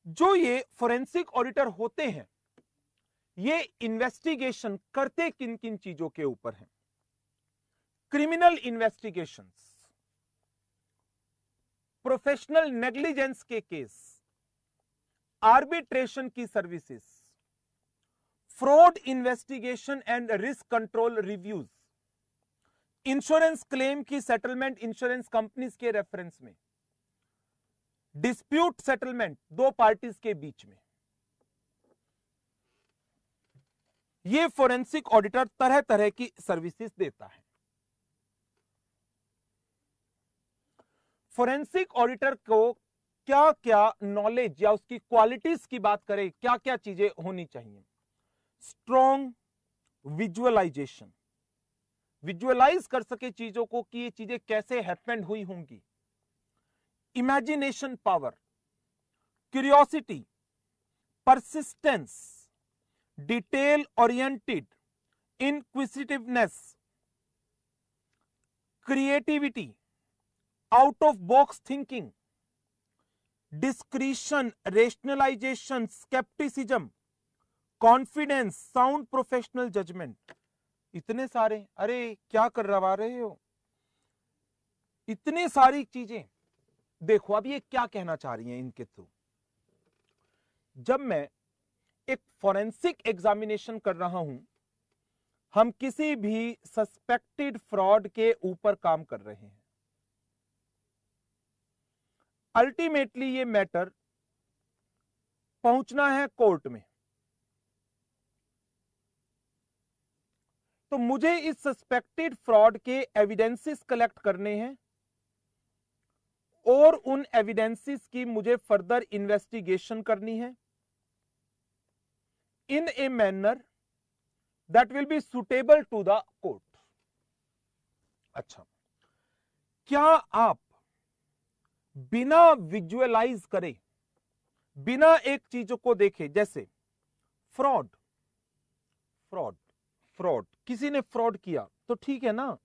जो ये फोरेंसिक ऑडिटर होते हैं, ये इन्वेस्टिगेशन करते किन किन चीजों के ऊपर है? क्रिमिनल इन्वेस्टिगेशंस, प्रोफेशनल नेग्लिजेंस के केस, आर्बिट्रेशन की services, fraud investigation and risk control reviews, insurance claim की सेटलमेंट इंश्योरेंस कंपनीज के रेफरेंस में, डिस्प्यूट सेटलमेंट 2 पार्टीज के बीच में। ये फोरेंसिक ऑडिटर तरह तरह की सर्विसेज देता है। फोरेंसिक ऑडिटर को क्या क्या नॉलेज या उसकी क्वालिटीज की बात करें, क्या क्या चीजें होनी चाहिए? स्ट्रॉन्ग विजुअलाइजेशन, विजुअलाइज कर सके चीजों को कि ये चीजें कैसे हैपेंड हुई होंगी। Imagination power, curiosity, persistence, detail oriented, inquisitiveness, creativity, out of box thinking, discretion, rationalisation, scepticism, confidence, sound professional judgement. इतने सारे, अरे क्या करवा रहे हो, इतनी सारी चीजें। देखो अब ये क्या कहना चाह रही हैं इनके थ्रू। जब मैं एक फोरेंसिक एग्जामिनेशन कर रहा हूं हम किसी भी सस्पेक्टेड फ्रॉड के ऊपर काम कर रहे हैं। अल्टीमेटली ये मैटर पहुंचना है कोर्ट में, तो मुझे इस सस्पेक्टेड फ्रॉड के एविडेंसेस कलेक्ट करने हैं और उन एविडेंसेस की मुझे फर्दर इन्वेस्टिगेशन करनी है in a manner that will be suitable to the court. अच्छा, क्या आप बिना विजुअलाइज करे, बिना एक चीजों को देखे, जैसे फ्रॉड फ्रॉड फ्रॉड किसी ने फ्रॉड किया तो ठीक है ना,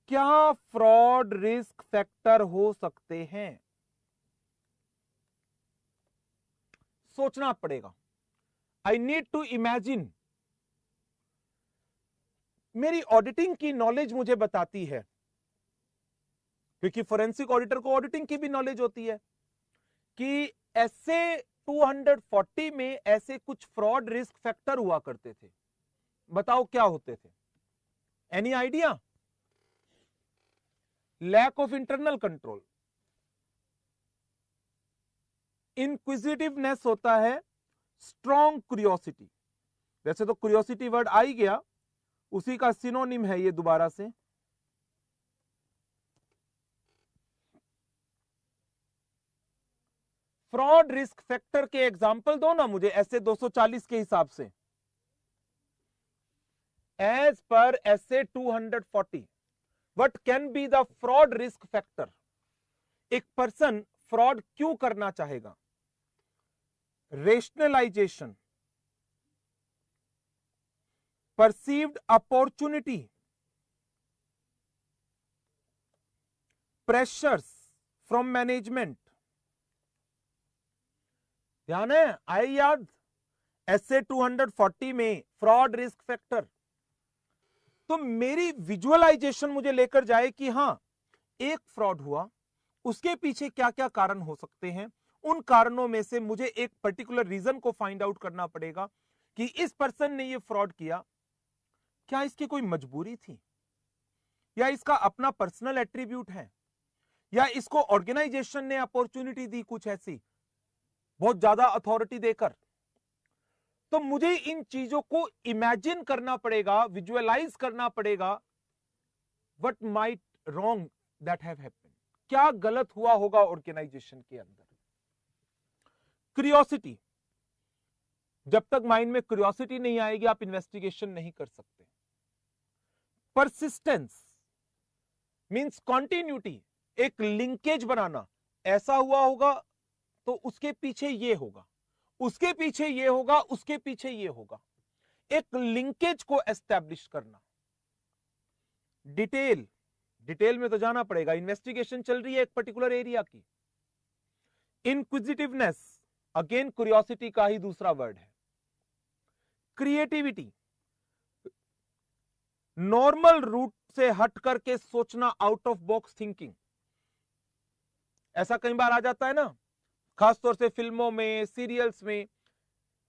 क्या फ्रॉड रिस्क फैक्टर हो सकते हैं? सोचना पड़ेगा। I need to imagine. मेरी ऑडिटिंग की नॉलेज मुझे बताती है, क्योंकि फोरेंसिक ऑडिटर को ऑडिटिंग की भी नॉलेज होती है, कि ऐसे 240 में ऐसे कुछ फ्रॉड रिस्क फैक्टर हुआ करते थे। बताओ क्या होते थे? Any idea? Lack of internal control, inquisitiveness होता है, स्ट्रॉन्ग क्यूरियोसिटी। वैसे तो क्यूरियोसिटी वर्ड आ ही गया, उसी का सिनोनिम है ये दोबारा से। फ्रॉड रिस्क फैक्टर के एग्जाम्पल दो ना मुझे ऐसे 240 के हिसाब से। एज पर ऐसे 240 what can be the fraud risk factor? एक पर्सन फ्रॉड क्यों करना चाहेगा? Rationalisation, perceived opportunity, pressures from management. ध्यान है? आए याद? ऐसे 240 में फ्रॉड रिस्क फैक्टर। तो मेरी विजुअलाइजेशन मुझे लेकर जाए कि हां, एक फ्रॉड हुआ, उसके पीछे क्या क्या कारण हो सकते हैं। उन कारणों में से मुझे एक पर्टिकुलर रीजन को फाइंड आउट करना पड़ेगा कि इस पर्सन ने ये फ्रॉड किया, क्या इसकी कोई मजबूरी थी, या इसका अपना पर्सनल एट्रीब्यूट है, या इसको ऑर्गेनाइजेशन ने अपॉर्चुनिटी दी कुछ ऐसी बहुत ज्यादा अथॉरिटी देकर। तो मुझे इन चीजों को इमेजिन करना पड़ेगा, विजुअलाइज करना पड़ेगा। What might wrong that have happened, क्या गलत हुआ होगा ऑर्गेनाइजेशन के अंदर। क्यूरियोसिटी, जब तक माइंड में क्यूरियोसिटी नहीं आएगी आप इन्वेस्टिगेशन नहीं कर सकते। परसिस्टेंस मींस कॉन्टिन्यूटी, एक लिंकेज बनाना, ऐसा हुआ होगा तो उसके पीछे ये होगा, उसके पीछे ये होगा, उसके पीछे ये होगा, एक लिंकेज को एस्टैब्लिश करना। डिटेल, डिटेल में तो जाना पड़ेगा, इन्वेस्टिगेशन चल रही है एक पर्टिकुलर एरिया की। इनक्विजिटिवनेस, अगेन क्यूरियोसिटी का ही दूसरा वर्ड है। क्रिएटिविटी, नॉर्मल रूट से हट करके सोचना, आउट ऑफ बॉक्स थिंकिंग। ऐसा कई बार आ जाता है ना, खासतौर से फिल्मों में, सीरियल्स में,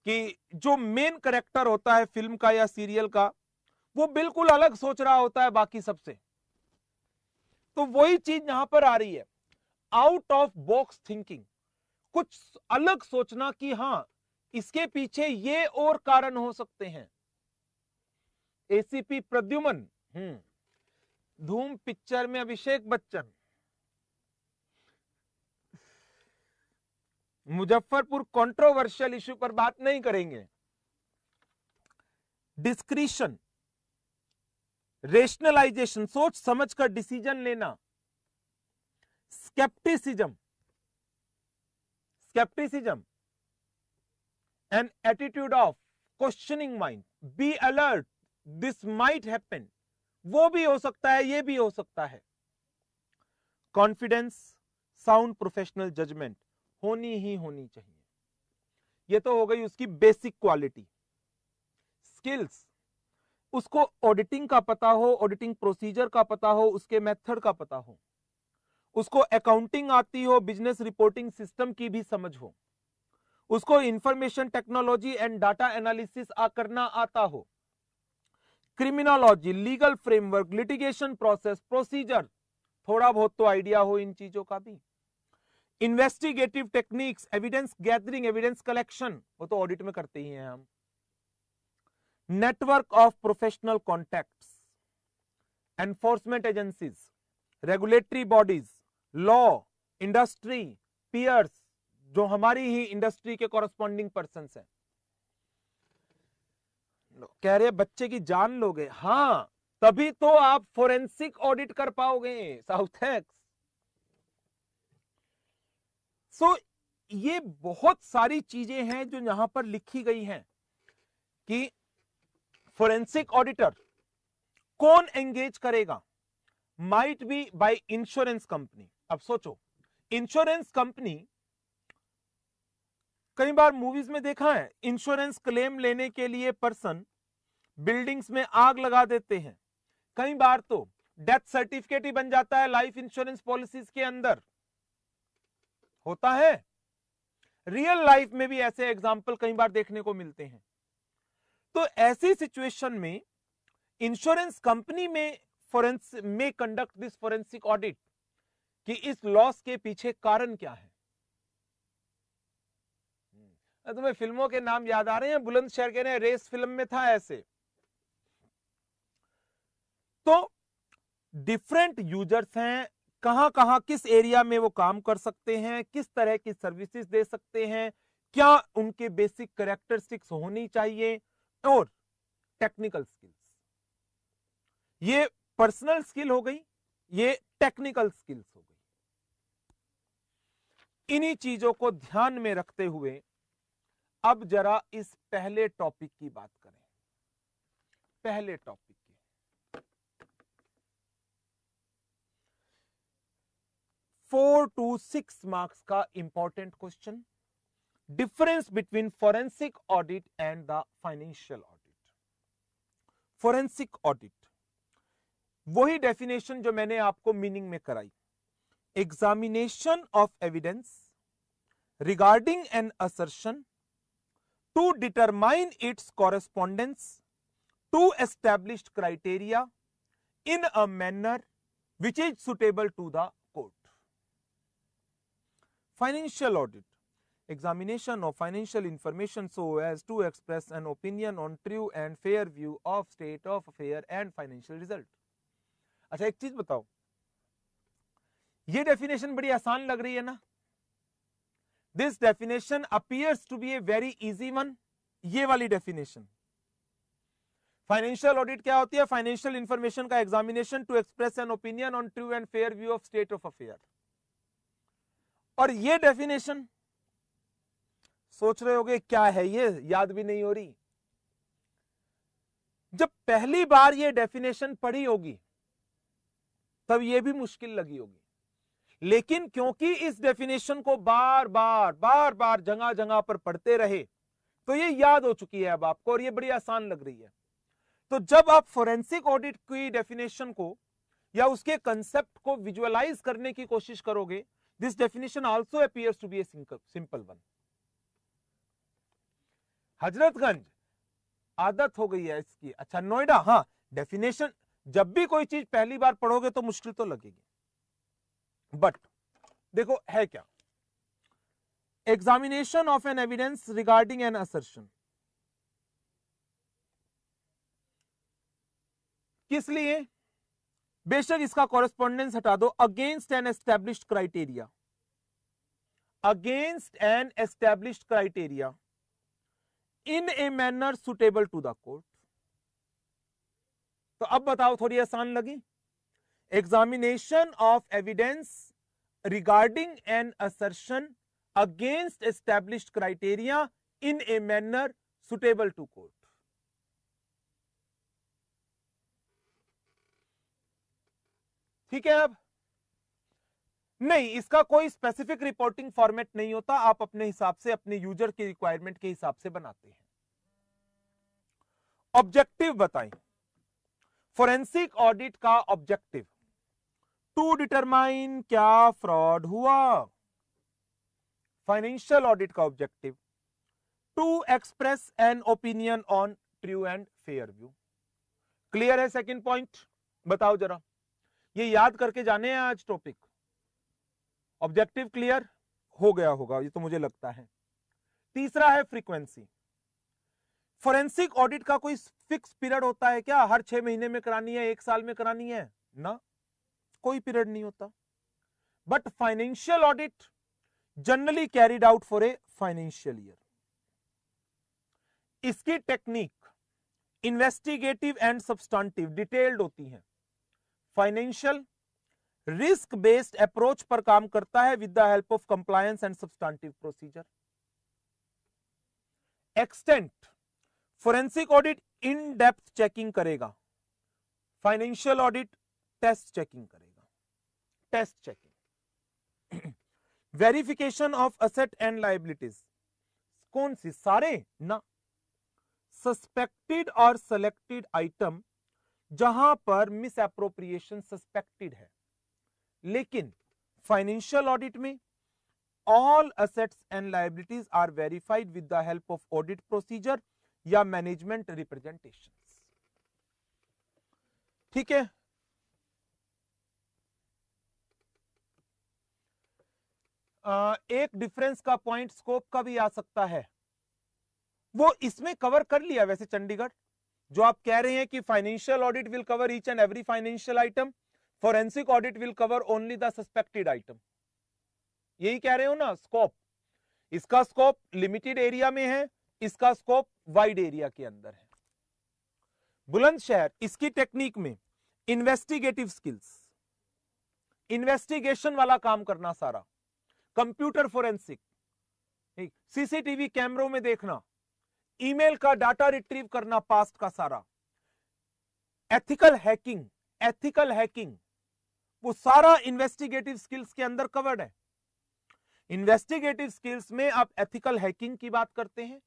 कि जो मेन कैरेक्टर होता है फिल्म का या सीरियल का, वो बिल्कुल अलग सोच रहा होता है बाकी सबसे। तो वही चीज यहां पर आ रही है, आउट ऑफ बॉक्स थिंकिंग, कुछ अलग सोचना कि हां इसके पीछे ये और कारण हो सकते हैं। एसीपी प्रद्युमन, धूम पिक्चर में अभिषेक बच्चन, मुजफ्फरपुर कंट्रोवर्शियल इश्यू पर बात नहीं करेंगे। डिस्क्रिशन, रेशनलाइजेशन, सोच समझकर डिसीजन लेना। Scepticism, scepticism an attitude of questioning mind, be alert, this might happen, वो भी हो सकता है, ये भी हो सकता है। कॉन्फिडेंस, साउंड प्रोफेशनल जजमेंट होनी ही होनी चाहिए। ये तो हो गई उसकी बेसिक क्वालिटी। स्किल्स, उसको ऑडिटिंग का पता हो, ऑडिटिंग प्रोसीजर का पता हो, उसके मेथड का पता हो, उसको अकाउंटिंग आती हो, बिजनेस रिपोर्टिंग सिस्टम की भी समझ हो, उसको information technology and data analysis करना आता हो, criminology, legal framework, litigation process, procedure, थोड़ा बहुत तो आइडिया हो इन चीजों का भी। Investigative techniques, evidence gathering, evidence collection, वो तो ऑडिट में करते ही हैं हम। Network of professional contacts, enforcement agencies, regulatory bodies, law, industry, peers, जो हमारी ही इंडस्ट्री के कॉरेस्पॉन्डिंग पर्सन हैं। कह रहे बच्चे की जान लोगे, हां तभी तो आप फोरेंसिक ऑडिट कर पाओगे साउथेक्स। सो ये बहुत सारी चीजें हैं जो यहां पर लिखी गई हैं कि फोरेंसिक ऑडिटर कौन एंगेज करेगा। Might be by insurance company. अब सोचो, इंश्योरेंस कंपनी, कई बार मूवीज में देखा है, इंश्योरेंस क्लेम लेने के लिए पर्सन बिल्डिंग्स में आग लगा देते हैं। कई बार तो डेथ सर्टिफिकेट ही बन जाता है लाइफ इंश्योरेंस पॉलिसीज के अंदर, होता है। रियल लाइफ में भी ऐसे एग्जाम्पल कई बार देखने को मिलते हैं। तो ऐसी सिचुएशन में इंश्योरेंस कंपनी में में कंडक्ट दिस फोरेंसिक ऑडिट कि इस लॉस के पीछे कारण क्या है। तुम्हें फिल्मों के नाम याद आ रहे हैं? बुलंदशहर के ने रेस फिल्म में था ऐसे। तो डिफरेंट यूजर्स हैं, कहां कहां किस एरिया में वो काम कर सकते हैं, किस तरह की सर्विसेज दे सकते हैं, क्या उनके बेसिक कैरेक्टरिस्टिक्स होनी चाहिए, और टेक्निकल स्किल्स। ये पर्सनल स्किल हो गई, ये टेक्निकल स्किल्स हो गई। इन्हीं चीजों को ध्यान में रखते हुए अब जरा इस पहले टॉपिक की बात करें। पहले टॉपिक की 4 to 6 मार्क्स का important question, difference between forensic audit and the financial audit. Forensic audit, वही डेफिनेशन जो मैंने आपको मीनिंग में कराई। Examination of evidence regarding an assertion to determine its correspondence to established criteria in a manner which is suitable to the court. Financial audit, examination of financial information so as to express an opinion on true and fair view of state of affair and financial result। अच्छा एक चीज बताओ, ये definition बड़ी आसान लग रही है ना? This definition appears to be a very easy one. ये वाली डेफिनेशन, फाइनेंशियल ऑडिट क्या होती है? फाइनेंशियल इंफॉर्मेशन का examination to express an opinion on true and fair view of state of affair. और ये डेफिनेशन सोच रहे होगे क्या है ये, याद भी नहीं हो रही। जब पहली बार ये डेफिनेशन पढ़ी होगी तब ये भी मुश्किल लगी होगी, लेकिन क्योंकि इस डेफिनेशन को बार बार जगह जगह पर पढ़ते रहे तो ये याद हो चुकी है अब आपको, और ये बड़ी आसान लग रही है। तो जब आप फोरेंसिक ऑडिट की डेफिनेशन को या उसके कंसेप्ट को विजुअलाइज करने की कोशिश करोगे, this definition also appears to be a simple one. Hazratganj आदत हो गई है इसकी। अच्छा नोएडा, हाँ डेफिनेशन जब भी कोई चीज पहली बार पढ़ोगे तो मुश्किल तो लगेगी, बट देखो है क्या। Examination of an evidence regarding an assertion, किस लिए? बेशक इसका कॉरेस्पॉन्डेंस हटा दो, against an established criteria, against an established criteria in a manner suitable to the court. तो अब बताओ, थोड़ी आसान लगी? Examination of evidence regarding an assertion against established criteria in a manner suitable to court. ठीक है। अब नहीं, इसका कोई स्पेसिफिक रिपोर्टिंग फॉर्मेट नहीं होता, आप अपने हिसाब से अपने यूजर की रिक्वायरमेंट के हिसाब से बनाते हैं। ऑब्जेक्टिव बताएं। फोरेंसिक ऑडिट का ऑब्जेक्टिव टू डिटरमाइन क्या फ्रॉड हुआ। फाइनेंशियल ऑडिट का objective to express an opinion on true and fair view. Clear है सेकंड पॉइंट? बताओ जरा, ये याद करके जाने हैं आज टॉपिक। ऑब्जेक्टिव क्लियर हो गया होगा ये तो मुझे लगता है। तीसरा है फ्रीक्वेंसी। फोरेंसिक ऑडिट का कोई फिक्स पीरियड होता है क्या? हर 6 महीने में करानी है, 1 साल में करानी है? ना, कोई पीरियड नहीं होता। But financial audit generally carried out for a financial year. इसकी technique investigative and substantive detailed होती है। फाइनेंशियल रिस्क बेस्ड अप्रोच पर काम करता है with the help of compliance and substantive procedure. Extent forensic audit in depth checking करेगा, financial audit test checking करेगा। Test checking verification of asset and liabilities, कौन सी? सारे ना, सस्पेक्टेड और सेलेक्टेड आइटम जहां पर मिस एप्रोप्रिएशन सस्पेक्टेड है। लेकिन फाइनेंशियल ऑडिट में all assets and liabilities are verified with the help of audit procedure या मैनेजमेंट रिप्रेजेंटेशन। ठीक है, एक डिफरेंस का पॉइंट स्कोप का भी आ सकता है, वो इसमें कवर कर लिया वैसे चंडीगढ़। जो आप कह रहे हैं कि financial audit will cover each and every financial item, forensic audit will cover only the suspected item, यही कह रहे हो ना स्कोप? इसका स्कोप लिमिटेड एरिया में है, इसका स्कोप वाइड एरिया के अंदर है। बुलंदशहर इसकी टेक्निक में इन्वेस्टिगेटिव स्किल्स, इन्वेस्टिगेशन वाला काम करना सारा, कंप्यूटर फोरेंसिक, सीसीटीवी कैमरों में देखना, ईमेल का डाटा रिट्रीव करना पास्ट का सारा, एथिकल हैकिंग वो सारा इन्वेस्टिगेटिव स्किल्स के अंदर कवर्ड है। इन्वेस्टिगेटिव स्किल्स में आप एथिकल हैकिंग की बात करते हैं,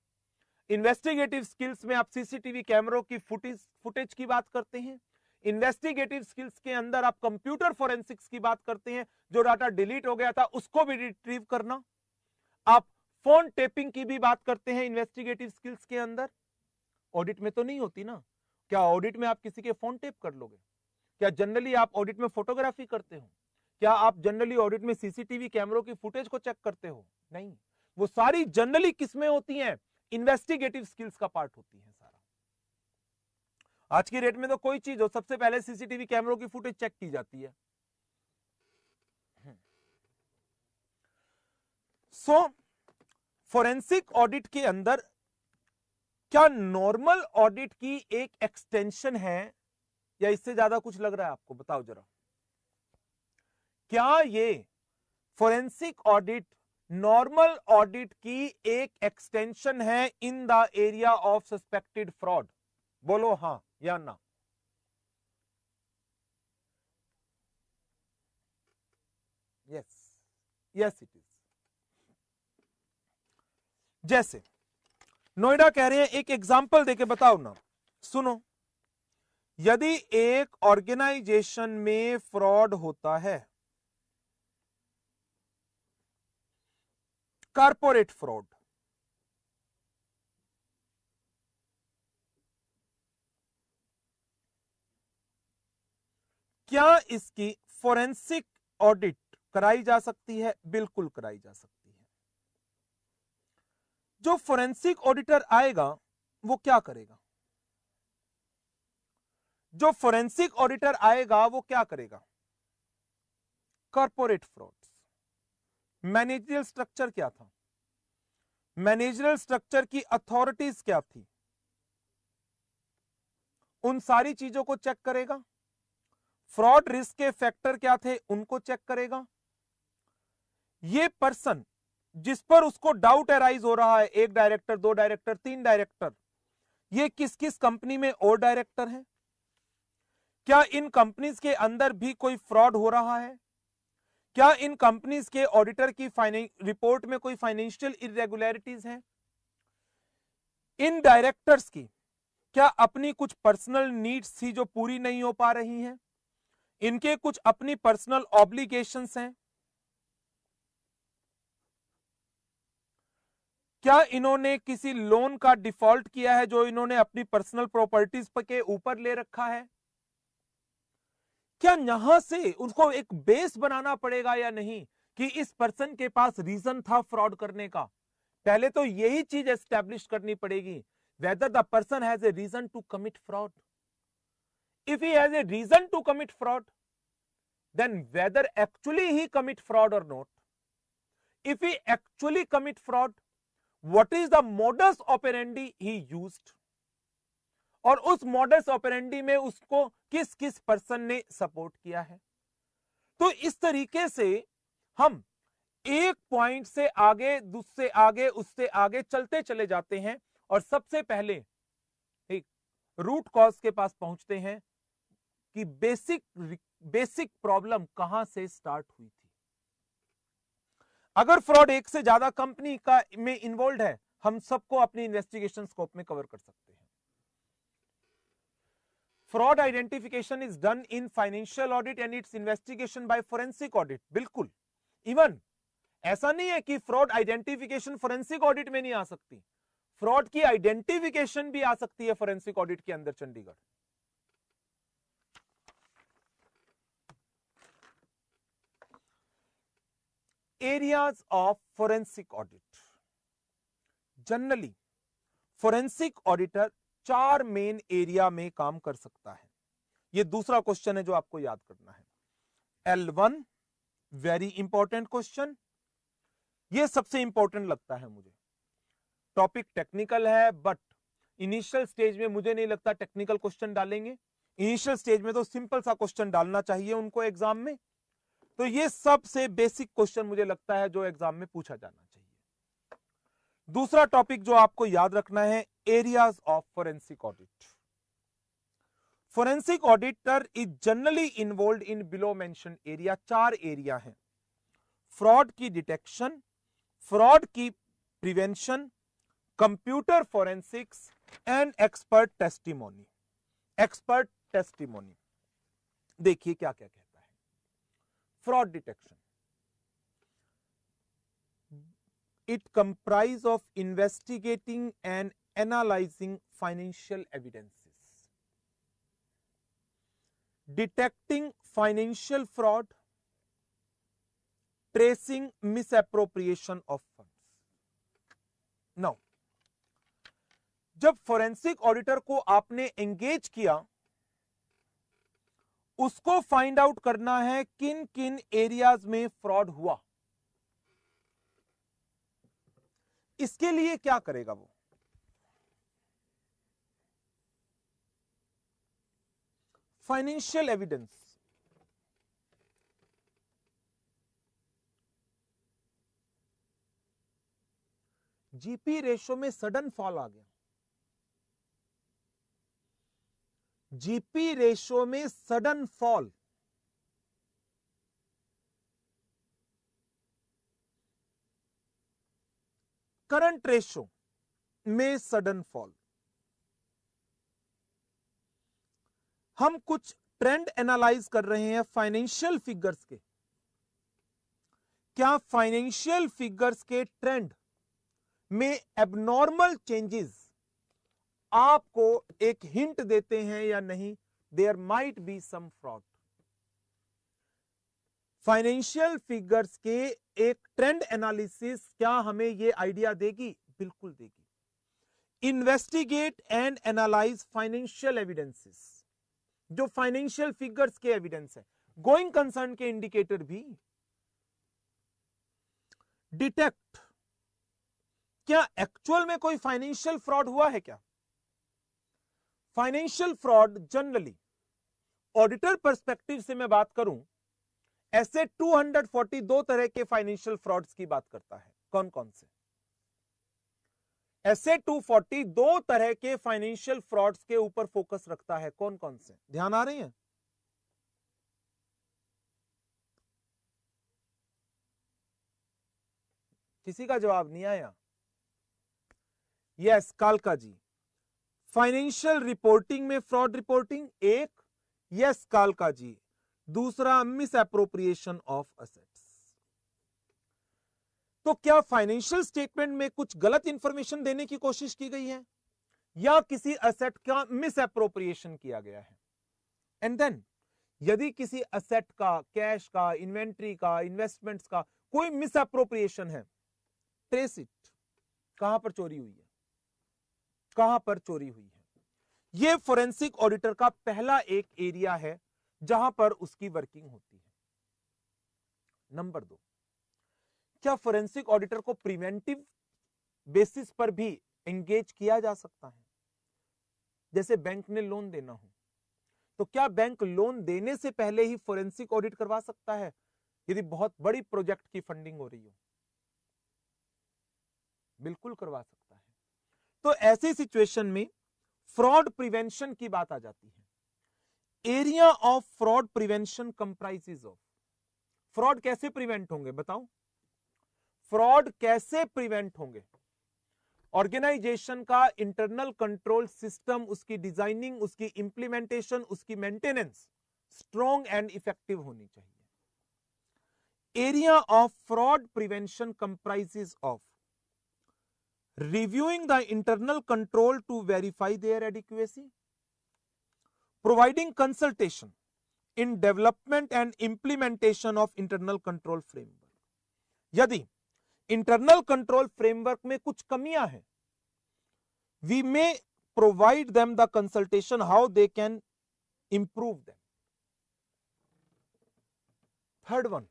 इन्वेस्टिगेटिव स्किल्स में आप सीसीटीवी कैमरों की फुटेज की बात करते हैं, इन्वेस्टिगेटिव स्किल्स के अंदर आप कंप्यूटर फोरेंसिक्स की बात करते हैं, जो डाटा डिलीट हो गया था उसको भी रिट्रीव करना, आप फोन टेपिंग की भी बात करते हैं इन्वेस्टिगेटिव स्किल्स के अंदर। ऑडिट में तो नहीं होती ना, क्या ऑडिट में आप किसी के फोन टेप कर लोगे? क्या जनरली आप ऑडिट में फोटोग्राफी करते हो? क्या आप जनरली ऑडिट में सीसीटीवी कैमरों की फुटेज को चेक करते हो? नहीं, वो सारी जनरली किसमें होती हैं? इन्वेस्टिगेटिव स्किल्स का पार्ट होती है सारा। आज की डेट में तो कोई चीज हो सबसे पहले सीसीटीवी कैमरों की फुटेज चेक की जाती है। सो फोरेंसिक ऑडिट के अंदर क्या नॉर्मल ऑडिट की एक एक्सटेंशन है या इससे ज्यादा कुछ लग रहा है आपको? बताओ जरा, क्या ये फोरेंसिक ऑडिट नॉर्मल ऑडिट की एक एक्सटेंशन है in the area of suspected fraud? बोलो हां या ना। Yes it is. जैसे नोएडा कह रहे हैं, एक एग्जांपल देके बताओ ना। सुनो, यदि एक ऑर्गेनाइजेशन में फ्रॉड होता है, कॉर्पोरेट फ्रॉड, क्या इसकी फोरेंसिक ऑडिट कराई जा सकती है? बिल्कुल कराई जा सकती है। जो फोरेंसिक ऑडिटर आएगा वो क्या करेगा? जो फोरेंसिक ऑडिटर आएगा वो क्या करेगा? Corporate frauds. मैनेजरियल स्ट्रक्चर क्या था? मैनेजरियल स्ट्रक्चर की अथॉरिटीज क्या थी? उन सारी चीजों को चेक करेगा। फ्रॉड रिस्क के फैक्टर क्या थे उनको चेक करेगा। ये पर्सन जिस पर उसको डाउट अराइज हो रहा है, 1 डायरेक्टर, 2 डायरेक्टर, 3 डायरेक्टर, ये किस किस कंपनी में और डायरेक्टर हैं? क्या इन कंपनीज के अंदर भी कोई फ्रॉड हो रहा है? क्या इन कंपनीज के ऑडिटर की रिपोर्ट में कोई फाइनेंशियल इरेगुलरिटीज हैं? इन डायरेक्टर्स की क्या अपनी कुछ पर्सनल नीड्स थी जो पूरी नहीं हो पा रही हैं? इनके कुछ अपनी पर्सनल ऑब्लिगेशंस हैं? क्या इन्होंने किसी लोन का डिफॉल्ट किया है जो इन्होंने अपनी पर्सनल प्रॉपर्टीज के ऊपर ले रखा है? क्या यहां से उसको एक बेस बनाना पड़ेगा या नहीं कि इस पर्सन के पास रीजन था फ्रॉड करने का? पहले तो यही चीज एस्टैब्लिश करनी पड़ेगी, whether the person has a reason to commit fraud. If he has a reason to commit fraud, then whether actually he commit fraud or not. If he actually commit fraud, what is the modus operandi he used, और उस modus operandi में उसको किस किस person ने support किया है. तो इस तरीके से हम एक पॉइंट से आगे, दूसरे आगे, उससे आगे चलते चले जाते हैं और सबसे पहले एक रूट कॉज के पास पहुंचते हैं कि बेसिक प्रॉब्लम कहां से स्टार्ट हुई थी. अगर फ्रॉड एक से ज्यादा कंपनी का में इन्वॉल्व है, हम सबको अपनी इन्वेस्टिगेशन स्कोप में कवर कर सकते हैं. Fraud identification is done in financial audit and it's investigation by forensic audit. बिल्कुल. इवन ऐसा नहीं है कि फ्रॉड आइडेंटिफिकेशन फोरेंसिक ऑडिट में नहीं आ सकती, फ्रॉड की आइडेंटिफिकेशन भी आ सकती है फोरेंसिक ऑडिट के अंदर. Chandigarh areas of forensic audit. Generally forensic auditor 4 main area में काम कर सकता है. यह दूसरा क्वेश्चन है जो आपको याद करना है. L1 वेरी इंपॉर्टेंट क्वेश्चन, यह सबसे इंपॉर्टेंट लगता है मुझे. टॉपिक टेक्निकल है, बट इनिशियल स्टेज में मुझे नहीं लगता टेक्निकल क्वेश्चन डालेंगे. इनिशियल स्टेज में तो सिंपल सा क्वेश्चन डालना चाहिए उनको एग्जाम में. तो ये सबसे बेसिक क्वेश्चन मुझे लगता है जो एग्जाम में पूछा जाना चाहिए. दूसरा टॉपिक जो आपको याद रखना है, areas of forensic audit. Forensic auditor is generally involve in below mention area. 4 area हैं. फ्रॉड की डिटेक्शन, फ्रॉड की prevention, computer forensics and expert testimony. Expert testimony देखिए क्या क्या कहता है. Fraud detection, it comprise of investigating and analyzing financial evidences, detecting financial fraud, tracing misappropriation of funds. Now, जब forensic auditor को आपने एंगेज किया, उसको फाइंड आउट करना है किन किन एरियाज में फ्रॉड हुआ. इसके लिए क्या करेगा वो? Financial evidence. जीपी रेशो में सडन फॉल आ गया. जीपी रेशो में सडन फॉल. करंट रेशो में सडन फॉल. हम कुछ ट्रेंड एनालाइज कर रहे हैं फाइनेंशियल फिगर्स के. क्या फाइनेंशियल फिगर्स के ट्रेंड में एबनॉर्मल चेंजेस आपको एक हिंट देते हैं या नहीं? There might be some fraud. Financial figures के एक ट्रेंड एनालिसिस क्या हमें यह आइडिया देगी? बिल्कुल देगी. Investigate and analyse financial evidences. जो फाइनेंशियल फिगर्स के एविडेंस है, गोइंग कंसर्न के इंडिकेटर भी. डिटेक्ट, क्या एक्चुअल में कोई फाइनेंशियल फ्रॉड हुआ है क्या? Financial fraud generally auditor perspective से मैं बात करूं, ऐसे 242 तरह के फाइनेंशियल फ्रॉड्स की बात करता है. कौन कौन से? ऐसे 242 तरह के फाइनेंशियल फ्रॉड्स के ऊपर फोकस रखता है. कौन कौन से? ध्यान आ रही है? किसी का जवाब नहीं आया? यस, कालका जी. फाइनेंशियल रिपोर्टिंग में फ्रॉड रिपोर्टिंग एक. यस कालका जी. दूसरा, मिस एप्रोप्रिएशन ऑफ असेट्स. तो क्या फाइनेंशियल स्टेटमेंट में कुछ गलत इंफॉर्मेशन देने की कोशिश की गई है या किसी असेट का मिस अप्रोप्रिएशन किया गया है? एंड देन यदि किसी असेट का, कैश का, इन्वेंट्री का, इन्वेस्टमेंट्स का कोई मिस अप्रोप्रिएशन है, ट्रेस इट, कहां पर चोरी हुई है, कहां पर चोरी हुई है। यह फोरेंसिक ऑडिटर का पहला एक एरिया है जहां पर उसकी वर्किंग होती है। नंबर 2, क्या फोरेंसिक ऑडिटर को प्रिवेंटिव बेसिस पर भी एंगेज किया जा सकता है? जैसे बैंक ने लोन देना हो तो क्या बैंक लोन देने से पहले ही फोरेंसिक ऑडिट करवा सकता है यदि बहुत बड़ी प्रोजेक्ट की फंडिंग हो रही हो? बिल्कुल करवा सकता है। तो ऐसी सिचुएशन में फ्रॉड प्रिवेंशन की बात आ जाती है। Area of fraud prevention comprises of, fraud कैसे प्रिवेंट होंगे बताओ? फ्रॉड कैसे प्रिवेंट होंगे? ऑर्गेनाइजेशन का इंटरनल कंट्रोल सिस्टम, उसकी डिजाइनिंग, उसकी इंप्लीमेंटेशन, उसकी मेंटेनेंस स्ट्रॉन्ग एंड इफेक्टिव होनी चाहिए। Area of fraud prevention comprises of reviewing the internal control to verify their adequacy, providing consultation in development and implementation of internal control framework. यदि internal control framework में कुछ कमियां हैं, we may provide them the consultation how they can improve them. Third one,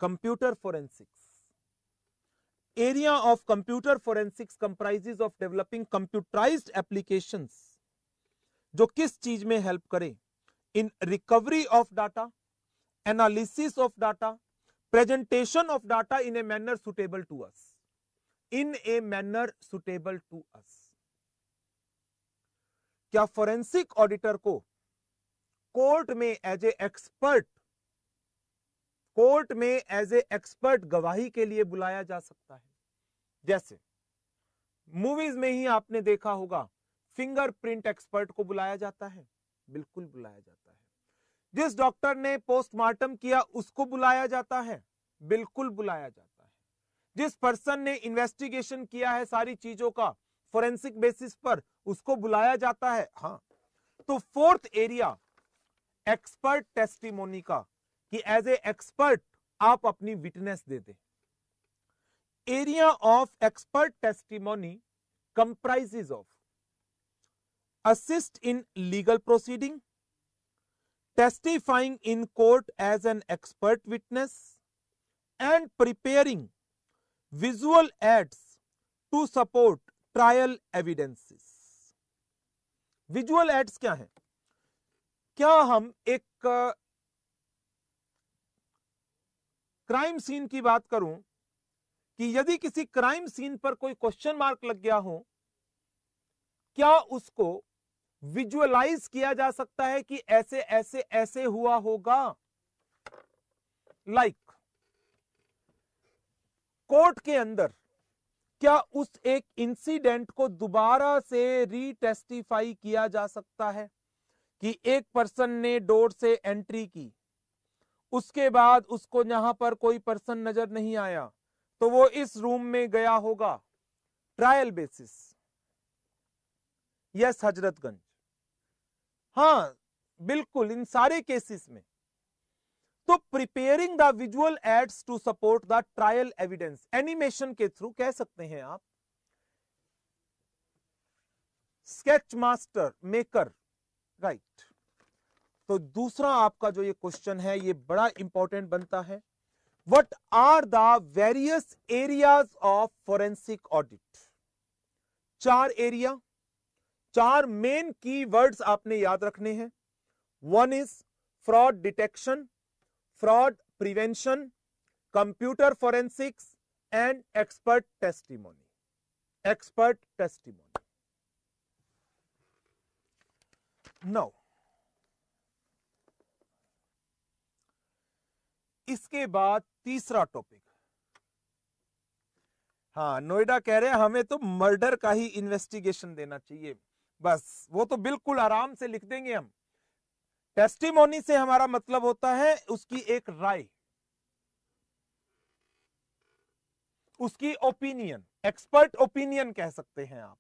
computer forensics. Area of computer forensics comprises of developing computerized applications जो किस चीज में help करे? In recovery of data, analysis of data, presentation of data in a manner suitable to us, in a manner suitable to us. क्या forensic auditor को court में as a expert, court में as a expert गवाही के लिए बुलाया जा सकता है? जैसे मूवीज में ही आपने देखा होगा, फिंगरप्रिंट एक्सपर्ट को बुलाया जाता है, बिल्कुल बुलाया जाता है। जिस डॉक्टर ने पोस्टमार्टम किया उसको बुलाया जाता है, बिल्कुल बुलाया जाता है। जिस पर्सन ने इन्वेस्टिगेशन किया है सारी चीजों का फोरेंसिक बेसिस पर, उसको बुलाया जाता है। हाँ, तो फोर्थ एरिया एक्सपर्ट टेस्टिमोनी का, कि एज ए एक्सपर्ट आप अपनी witness they they. Area of expert testimony comprises of assist in legal proceeding, testifying in court as an expert witness, and preparing visual aids to support trial evidences. Visual aids क्या है? क्या हम एक crime scene की बात करूं कि यदि किसी क्राइम सीन पर कोई क्वेश्चन मार्क लग गया हो, क्या उसको विजुअलाइज किया जा सकता है कि ऐसे ऐसे ऐसे हुआ होगा? लाइक कोर्ट के अंदर क्या उस एक इंसिडेंट को दोबारा से रीटेस्टिफाई किया जा सकता है कि एक पर्सन ने डोर से एंट्री की, उसके बाद उसको यहां पर कोई पर्सन नजर नहीं आया तो वो इस रूम में गया होगा, ट्रायल बेसिस? यस हजरतगंज, हां बिल्कुल, इन सारे केसेस में। तो preparing the visual aids to support the trial evidence, animation के थ्रू कह सकते हैं आप, स्केच मास्टर मेकर, राइट। तो दूसरा आपका जो ये क्वेश्चन है ये बड़ा इंपॉर्टेंट बनता है, what are the various areas of forensic audit? चार एरिया, चार मेन की वर्ड्स आपने याद रखने हैं। One is fraud detection, fraud prevention, computer forensics and expert testimony. Expert testimony. Now इसके बाद तीसरा टॉपिक, हाँ नोएडा कह रहे हैं हमें तो मर्डर का ही इन्वेस्टिगेशन देना चाहिए, बस वो तो बिल्कुल आराम से लिख देंगे हम। टेस्टिमोनी से हमारा मतलब होता है उसकी एक राय, उसकी ओपिनियन, एक्सपर्ट ओपिनियन कह सकते हैं आप।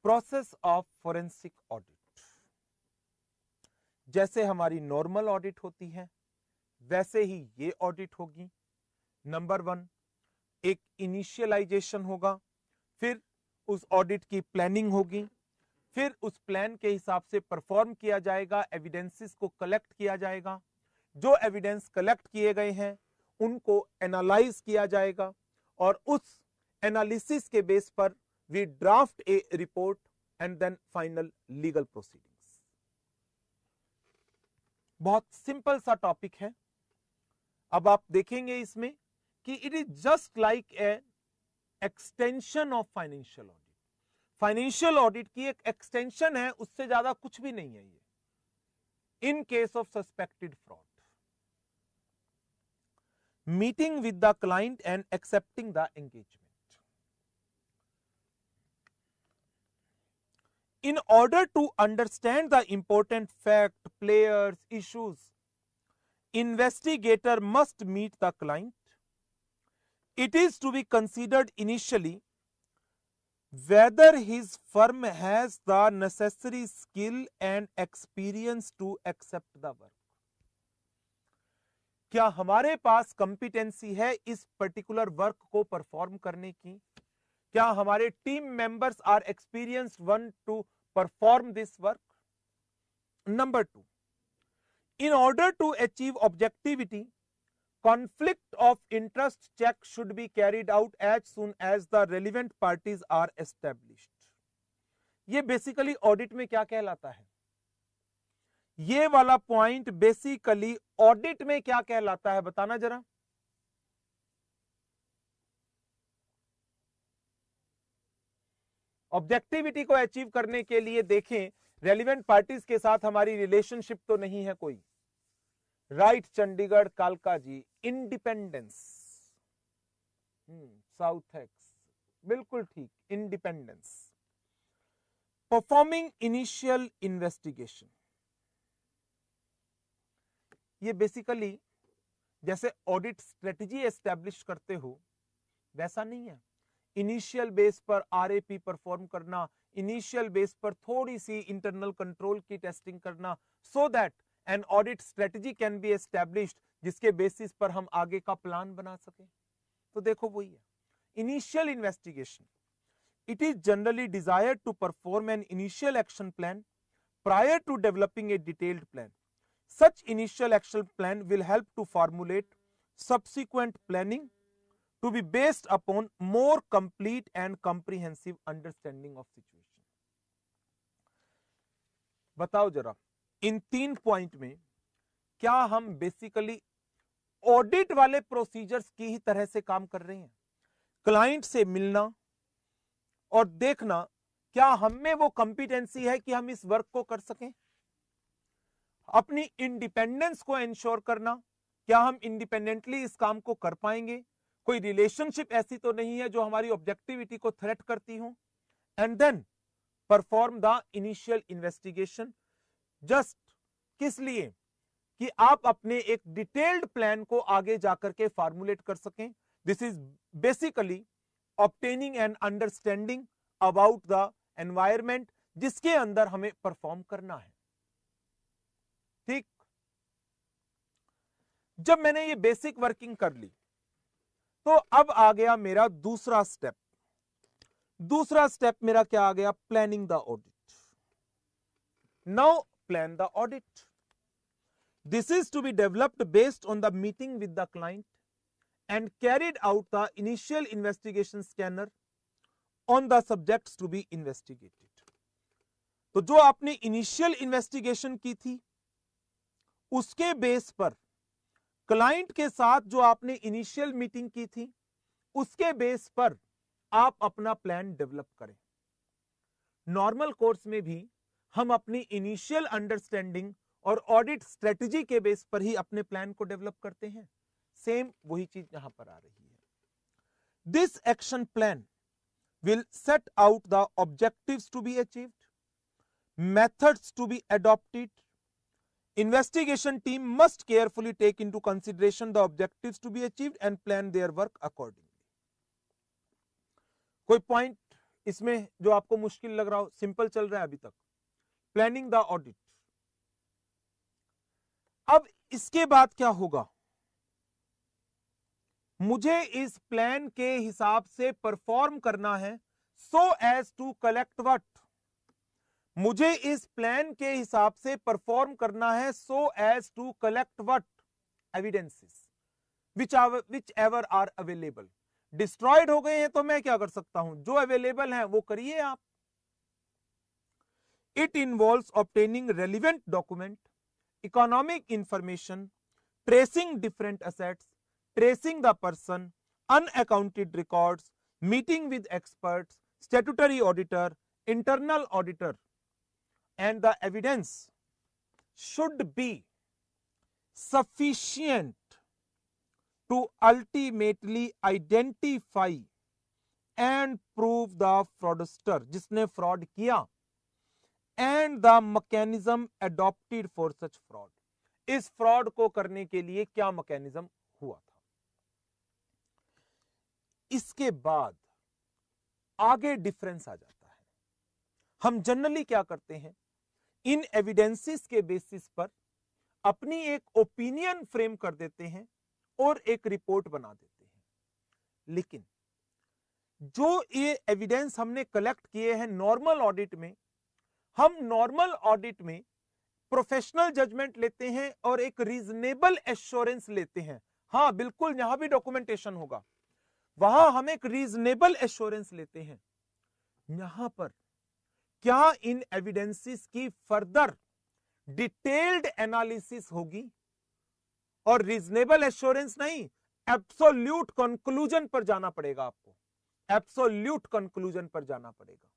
प्रोसेस ऑफ फोरेंसिक ऑडिट, जैसे हमारी नॉर्मल ऑडिट होती है वैसे ही ये ऑडिट होगी। नंबर 1, एक इनिशियलाइजेशन होगा, फिर उस ऑडिट की प्लानिंग होगी, फिर उस प्लान के हिसाब से परफॉर्म किया जाएगा, एविडेंसेस को कलेक्ट किया जाएगा, जो एविडेंस कलेक्ट किए गए हैं उनको एनालाइज किया जाएगा और उस एनालिसिस के बेस पर we draft a report and then final legal proceedings. बहुत सिंपल सा टॉपिक है। अब आप देखेंगे इसमें कि it is just like a extension of financial audit. Financial audit की एक एक्सटेंशन है, उससे ज्यादा कुछ भी नहीं है ये। इन case of suspected fraud, meeting with the client and accepting the engagement. In order to understand the important fact, players, issues, investigator must meet the client. It is to be considered initially whether his firm has the necessary skill and experience to accept the work. क्या हमारे पास competency है इस particular work को perform करने की? क्या हमारे team members are experienced one to perform this work? Number 2, in order to achieve objectivity, conflict of interest check should be carried out as soon as the relevant parties are established. ये basically audit में क्या कहलाता है? ये वाला point basically audit में क्या कहलाता है, बताना जरा। ऑब्जेक्टिविटी को अचीव करने के लिए देखें, रेलिवेंट पार्टीज के साथ हमारी रिलेशनशिप तो नहीं है कोई। राइट चंडीगढ़ कालका जी, इंडिपेंडेंस, साउथ एक्स, बिल्कुल ठीक, इंडिपेंडेंस। परफॉर्मिंग इनिशियल इन्वेस्टिगेशन, ये बेसिकली जैसे ऑडिट स्ट्रेटजी एस्टेब्लिश करते हो वैसा नहीं है। इनिशियल बेस पर आरएपी परफॉर्म करना, इनिशियल बेस पर थोड़ी सी इंटरनल कंट्रोल की टेस्टिंग करना, so that an audit strategy can be established, जिसके बेसिस पर हम आगे का प्लान बना सके। तो देखो वही है initial investigation. It is generally desired to perform an initial action plan prior to developing a detailed plan. Such initial action plan will help to formulate subsequent planning to be based upon more complete and comprehensive understanding of situation. बताओ जरा, इन 3 point में क्या हम basically audit वाले procedures की ही तरह से काम कर रहे हैं? क्लाइंट से मिलना और देखना क्या हम में वो कंपिटेंसी है कि हम इस वर्क को कर सकें, अपनी इंडिपेंडेंस को इंश्योर करना, क्या हम इंडिपेंडेंटली इस काम को कर पाएंगे, कोई रिलेशनशिप ऐसी तो नहीं है जो हमारी ऑब्जेक्टिविटी को थ्रेट करती हो, and then perform the initial investigation. Just किस लिए कि आप अपने एक डिटेल्ड प्लान को आगे जाकर के फॉर्मुलेट कर सकें। This is basically obtaining an understanding about the environment जिसके अंदर हमें परफॉर्म करना है। ठीक, जब मैंने ये बेसिक वर्किंग कर ली तो अब आ गया मेरा दूसरा स्टेप। दूसरा स्टेप मेरा क्या आ गया? Planning the audit. Now plan the audit. This is to be developed based on the meeting with the client and carried out the initial investigation scanner on the subjects to be investigated. तो जो आपने initial investigation की थी उसके base पर client के साथ जो आपने इनिशियल मीटिंग की थी उसके बेस पर आप अपना प्लान डेवलप करें। नॉर्मल कोर्स में भी हम अपनी इनिशियल अंडरस्टैंडिंग और ऑडिट स्ट्रेटजी के बेस पर ही अपने प्लान को डेवलप करते हैं। सेम वही चीज यहां पर आ रही है। This action plan will set out the objectives to be achieved, methods to be adopted. Investigation team must carefully take into consideration the objectives to be achieved and plan their work accordingly. कोई point इसमें जो आपको मुश्किल लग रहा हो? Simple चल रहा है अभी तक. Planning the audit. अब इसके बाद क्या होगा? मुझे इस प्लान के हिसाब से परफॉर्म करना है so as to collect what? मुझे इस प्लान के हिसाब से परफॉर्म करना है so as to collect what? Evidences whichever are available. Destroyed हो गए हैं तो मैं क्या कर सकता हूं? जो अवेलेबल है वो करिए आप. It involves obtaining relevant document, economic information, tracing different assets, tracing the person, unaccounted records, meeting with experts, statutory auditor, internal auditor, and the evidence should be sufficient to ultimately identify and prove the fraudster, जिसने fraud किया, and the mechanism adopted for such fraud. इस fraud को करने के लिए क्या mechanism हुआ था. इसके बाद आगे डिफरेंस आ जाता है. हम जनरली क्या करते हैं, इन एविडेंसेस के बेसिस पर अपनी एक ओपिनियन फ्रेम कर देते हैं और एक रिपोर्ट बना देते हैं. लेकिन जो ये एविडेंस हमने कलेक्ट किए हैं नॉर्मल ऑडिट में, हम नॉर्मल ऑडिट में प्रोफेशनल जजमेंट लेते हैं और एक रीजनेबल एश्योरेंस लेते हैं. हां बिल्कुल, यहां भी डॉक्यूमेंटेशन होगा, वहां हम एक रीजनेबल एश्योरेंस लेते हैं. यहां पर क्या इन एविडेंसेस की फर्दर डिटेल्ड एनालिसिस होगी? और रीजनेबल एश्योरेंस नहीं, एब्सोल्यूट कंक्लूजन पर जाना पड़ेगा आपको. एब्सोल्यूट कंक्लूजन पर जाना पड़ेगा,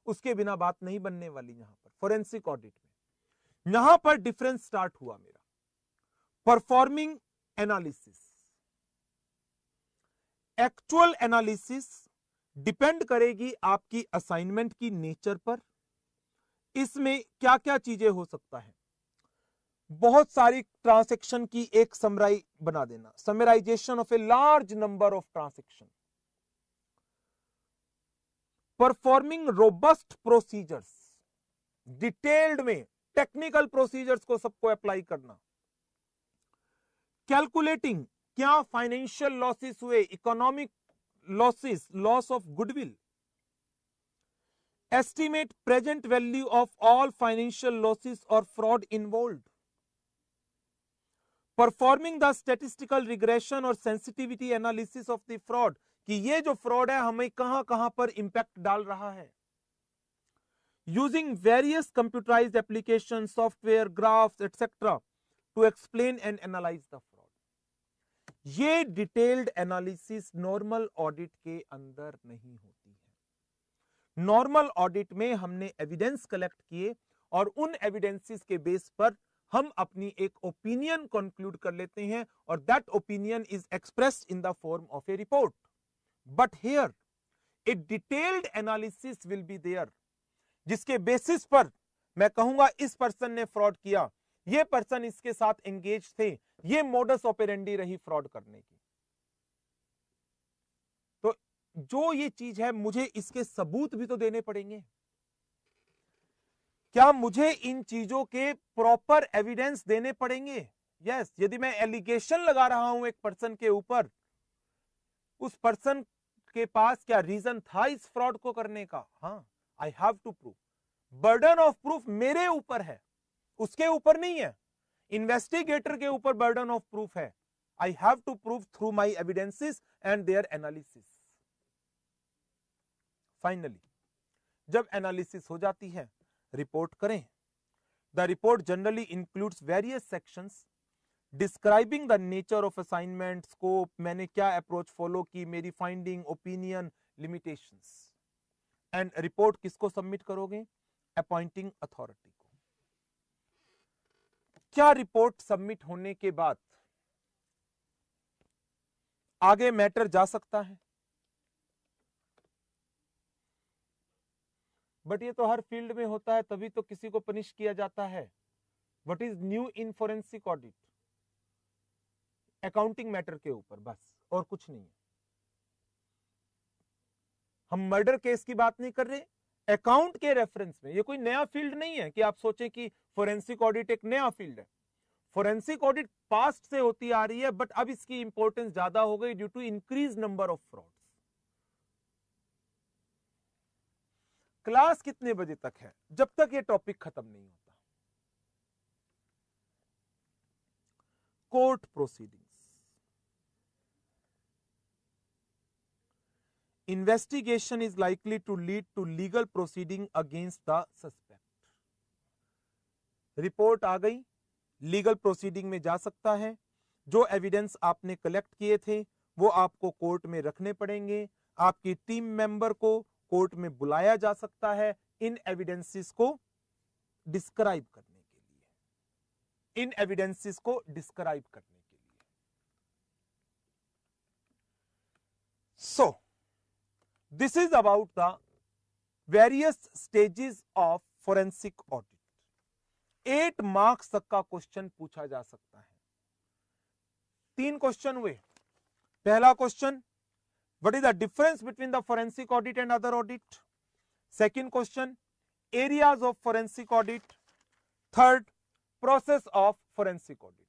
उसके बिना बात नहीं बनने वाली. यहां पर फोरेंसिक ऑडिट में यहां पर डिफरेंस स्टार्ट हुआ मेरा. Performing analysis, actual analysis depend करेगी आपकी असाइनमेंट की नेचर पर. इसमें क्या क्या चीजें हो सकता है? बहुत सारी ट्रांजैक्शन की एक समराई बना देना, summarization of a large number of transaction. Performing robust procedures, detailed में टेक्निकल प्रोसीजर्स को सबको अप्लाई करना. कैलकुलेटिंग क्या फाइनेंशियल लॉसेस हुए, economic losses, loss of goodwill. Estimate present value of all financial losses और fraud involved. Performing the statistical regression और sensitivity analysis of the fraud, कि ये जो फ्रॉड है हमें कहां कहां पर इंपैक्ट डाल रहा है. Using various computerised application, software, graphs etcetera to explain and analyse the fraud. ये डिटेल्ड एनालिसिस नॉर्मल ऑडिट के अंदर नहीं होती है. नॉर्मल ऑडिट में हमने एविडेंस कलेक्ट किए और उन एविडेंसेस के बेस पर हम अपनी एक ओपिनियन कंक्लूड कर लेते हैं और that opinion is expressed in the form of a report. But here a detailed analysis will be there, जिसके बेसिस पर मैं कहूंगा इस पर्सन ने फ्रॉड किया, ये पर्सन इसके साथ एंगेज थे, ये मोडस ऑपरेंडी रही फ्रॉड करने की. तो जो ये चीज है मुझे इसके सबूत भी तो देने पड़ेंगे. क्या मुझे इन चीजों के प्रॉपर एविडेंस देने पड़ेंगे? यस. यदि मैं एलिगेशन लगा रहा हूं एक पर्सन के ऊपर, उस पर्सन के पास क्या रीजन था इस फ्रॉड को करने का? हां, I have to prove. Burden of proof मेरे ऊपर है, उसके ऊपर नहीं है. इन्वेस्टिगेटर के ऊपर बर्डन ऑफ प्रूफ है. I have to prove through my evidences and their analysis. Finally जब एनालिसिस हो जाती है, रिपोर्ट करें. The report generally includes various sections describing the nature of assignment, scope, मैंने क्या अप्रोच फॉलो की, मेरी finding, opinion, limitations. And report किसको सबमिट करोगे? अपॉइंटिंग अथॉरिटी को. क्या रिपोर्ट सबमिट होने के बाद आगे मैटर जा सकता है? बट ये तो हर फील्ड में होता है, तभी तो किसी को पनिश किया जाता है। What is new in forensic audit? Accounting matter के ऊपर बस, और कुछ नहीं है। हम मर्डर केस की बात नहीं कर रहे, अकाउंट के रेफरेंस में। ये कोई नया फील्ड नहीं है कि आप सोचें कि फोरेंसिक ऑडिट एक नया फील्ड है। फोरेंसिक ऑडिट पास्ट से होती आ रही है, बट अब इसकी इंपॉर्टेंस ज्यादा हो गई due to increase number of frauds. Class कितने बजे तक है? जब तक ये टॉपिक खत्म नहीं होता। Court proceedings. Investigation is likely to lead to legal proceeding against the suspect. Report आ गई, लीगल प्रोसीडिंग में जा सकता है। जो एविडेंस आपने कलेक्ट किए थे वो आपको कोर्ट में रखने पड़ेंगे। आपकी टीम मेंबर को कोर्ट में बुलाया जा सकता है इन एविडेंसेस को डिस्क्राइब करने के लिए, इन एविडेंसेस को डिस्क्राइब करने के लिए। सो this is about the various stages of forensic audit. 8 marks तक का क्वेश्चन पूछा जा सकता है। 3 क्वेश्चन हुए। पहला question, what is the difference between the forensic audit and other audit? Second question, areas of forensic audit. Third, process of forensic audit.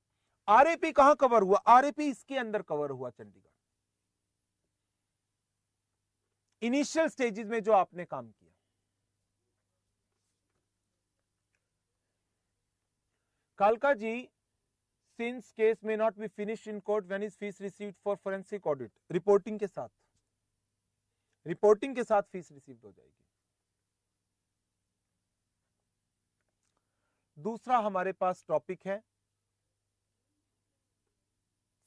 RAP कहां cover हुआ? आरएपी इसके अंदर कवर हुआ, चंडीगढ़ इनिशियल स्टेजेस में जो आपने काम किया। कालका जी, सिंस केस में not be finish in court, when is fees received for forensic audit? Reporting के साथ, रिपोर्टिंग के साथ फीस रिसीव्ड हो जाएगी। दूसरा हमारे पास टॉपिक है,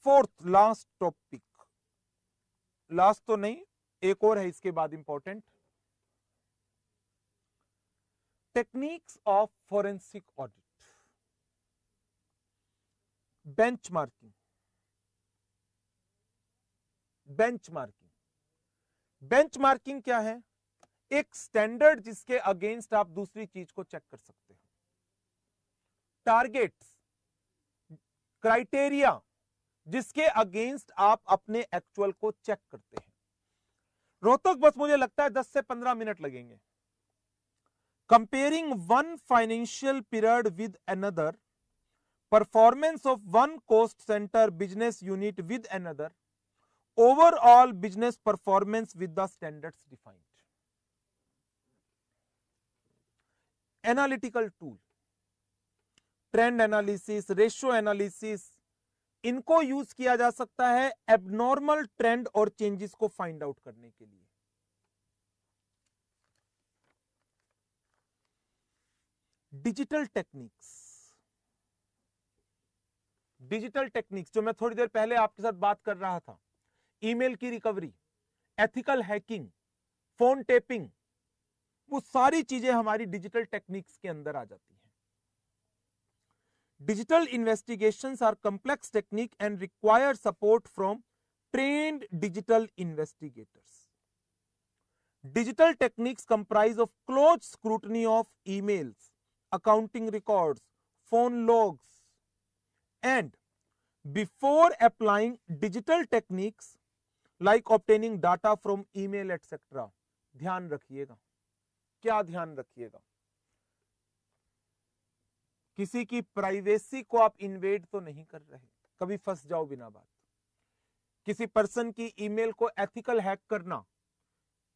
फोर्थ लास्ट टॉपिक, लास्ट तो नहीं, एक और है इसके बाद important, techniques of forensic audit. Benchmarking. Benchmarking, benchmarking क्या है? एक स्टैंडर्ड जिसके अगेंस्ट आप दूसरी चीज को चेक कर सकते हो। टारगेट्स, क्राइटेरिया जिसके अगेंस्ट आप अपने एक्चुअल को चेक करते हैं। रोहतक बस मुझे लगता है 10 से 15 मिनट लगेंगे। Comparing one financial period with another, performance of one cost centre business unit with another, overall business performance with the standards defined. Analytical tool, trend analysis, ratio analysis, इनको यूज किया जा सकता है एबनॉर्मल ट्रेंड और changes को find out करने के लिए। डिजिटल टेक्निक्स, डिजिटल टेक्निक्स जो मैं थोड़ी देर पहले आपके साथ बात कर रहा था, ईमेल की recovery, ethical hacking, phone tapping, वो सारी चीजें हमारी डिजिटल टेक्निक्स के अंदर आ जाती हैं। Digital investigations are complex technique and require support from trained digital investigators. Digital techniques comprise of close scrutiny of emails, accounting records, phone logs, and before applying digital techniques like obtaining data from email etc. ध्यान रखिएगा। क्या ध्यान रखिएगा? किसी की privacy को आप invade तो नहीं कर रहे, कभी फंस जाओ बिना बात। किसी पर्सन की ईमेल को एथिकल हैक करना,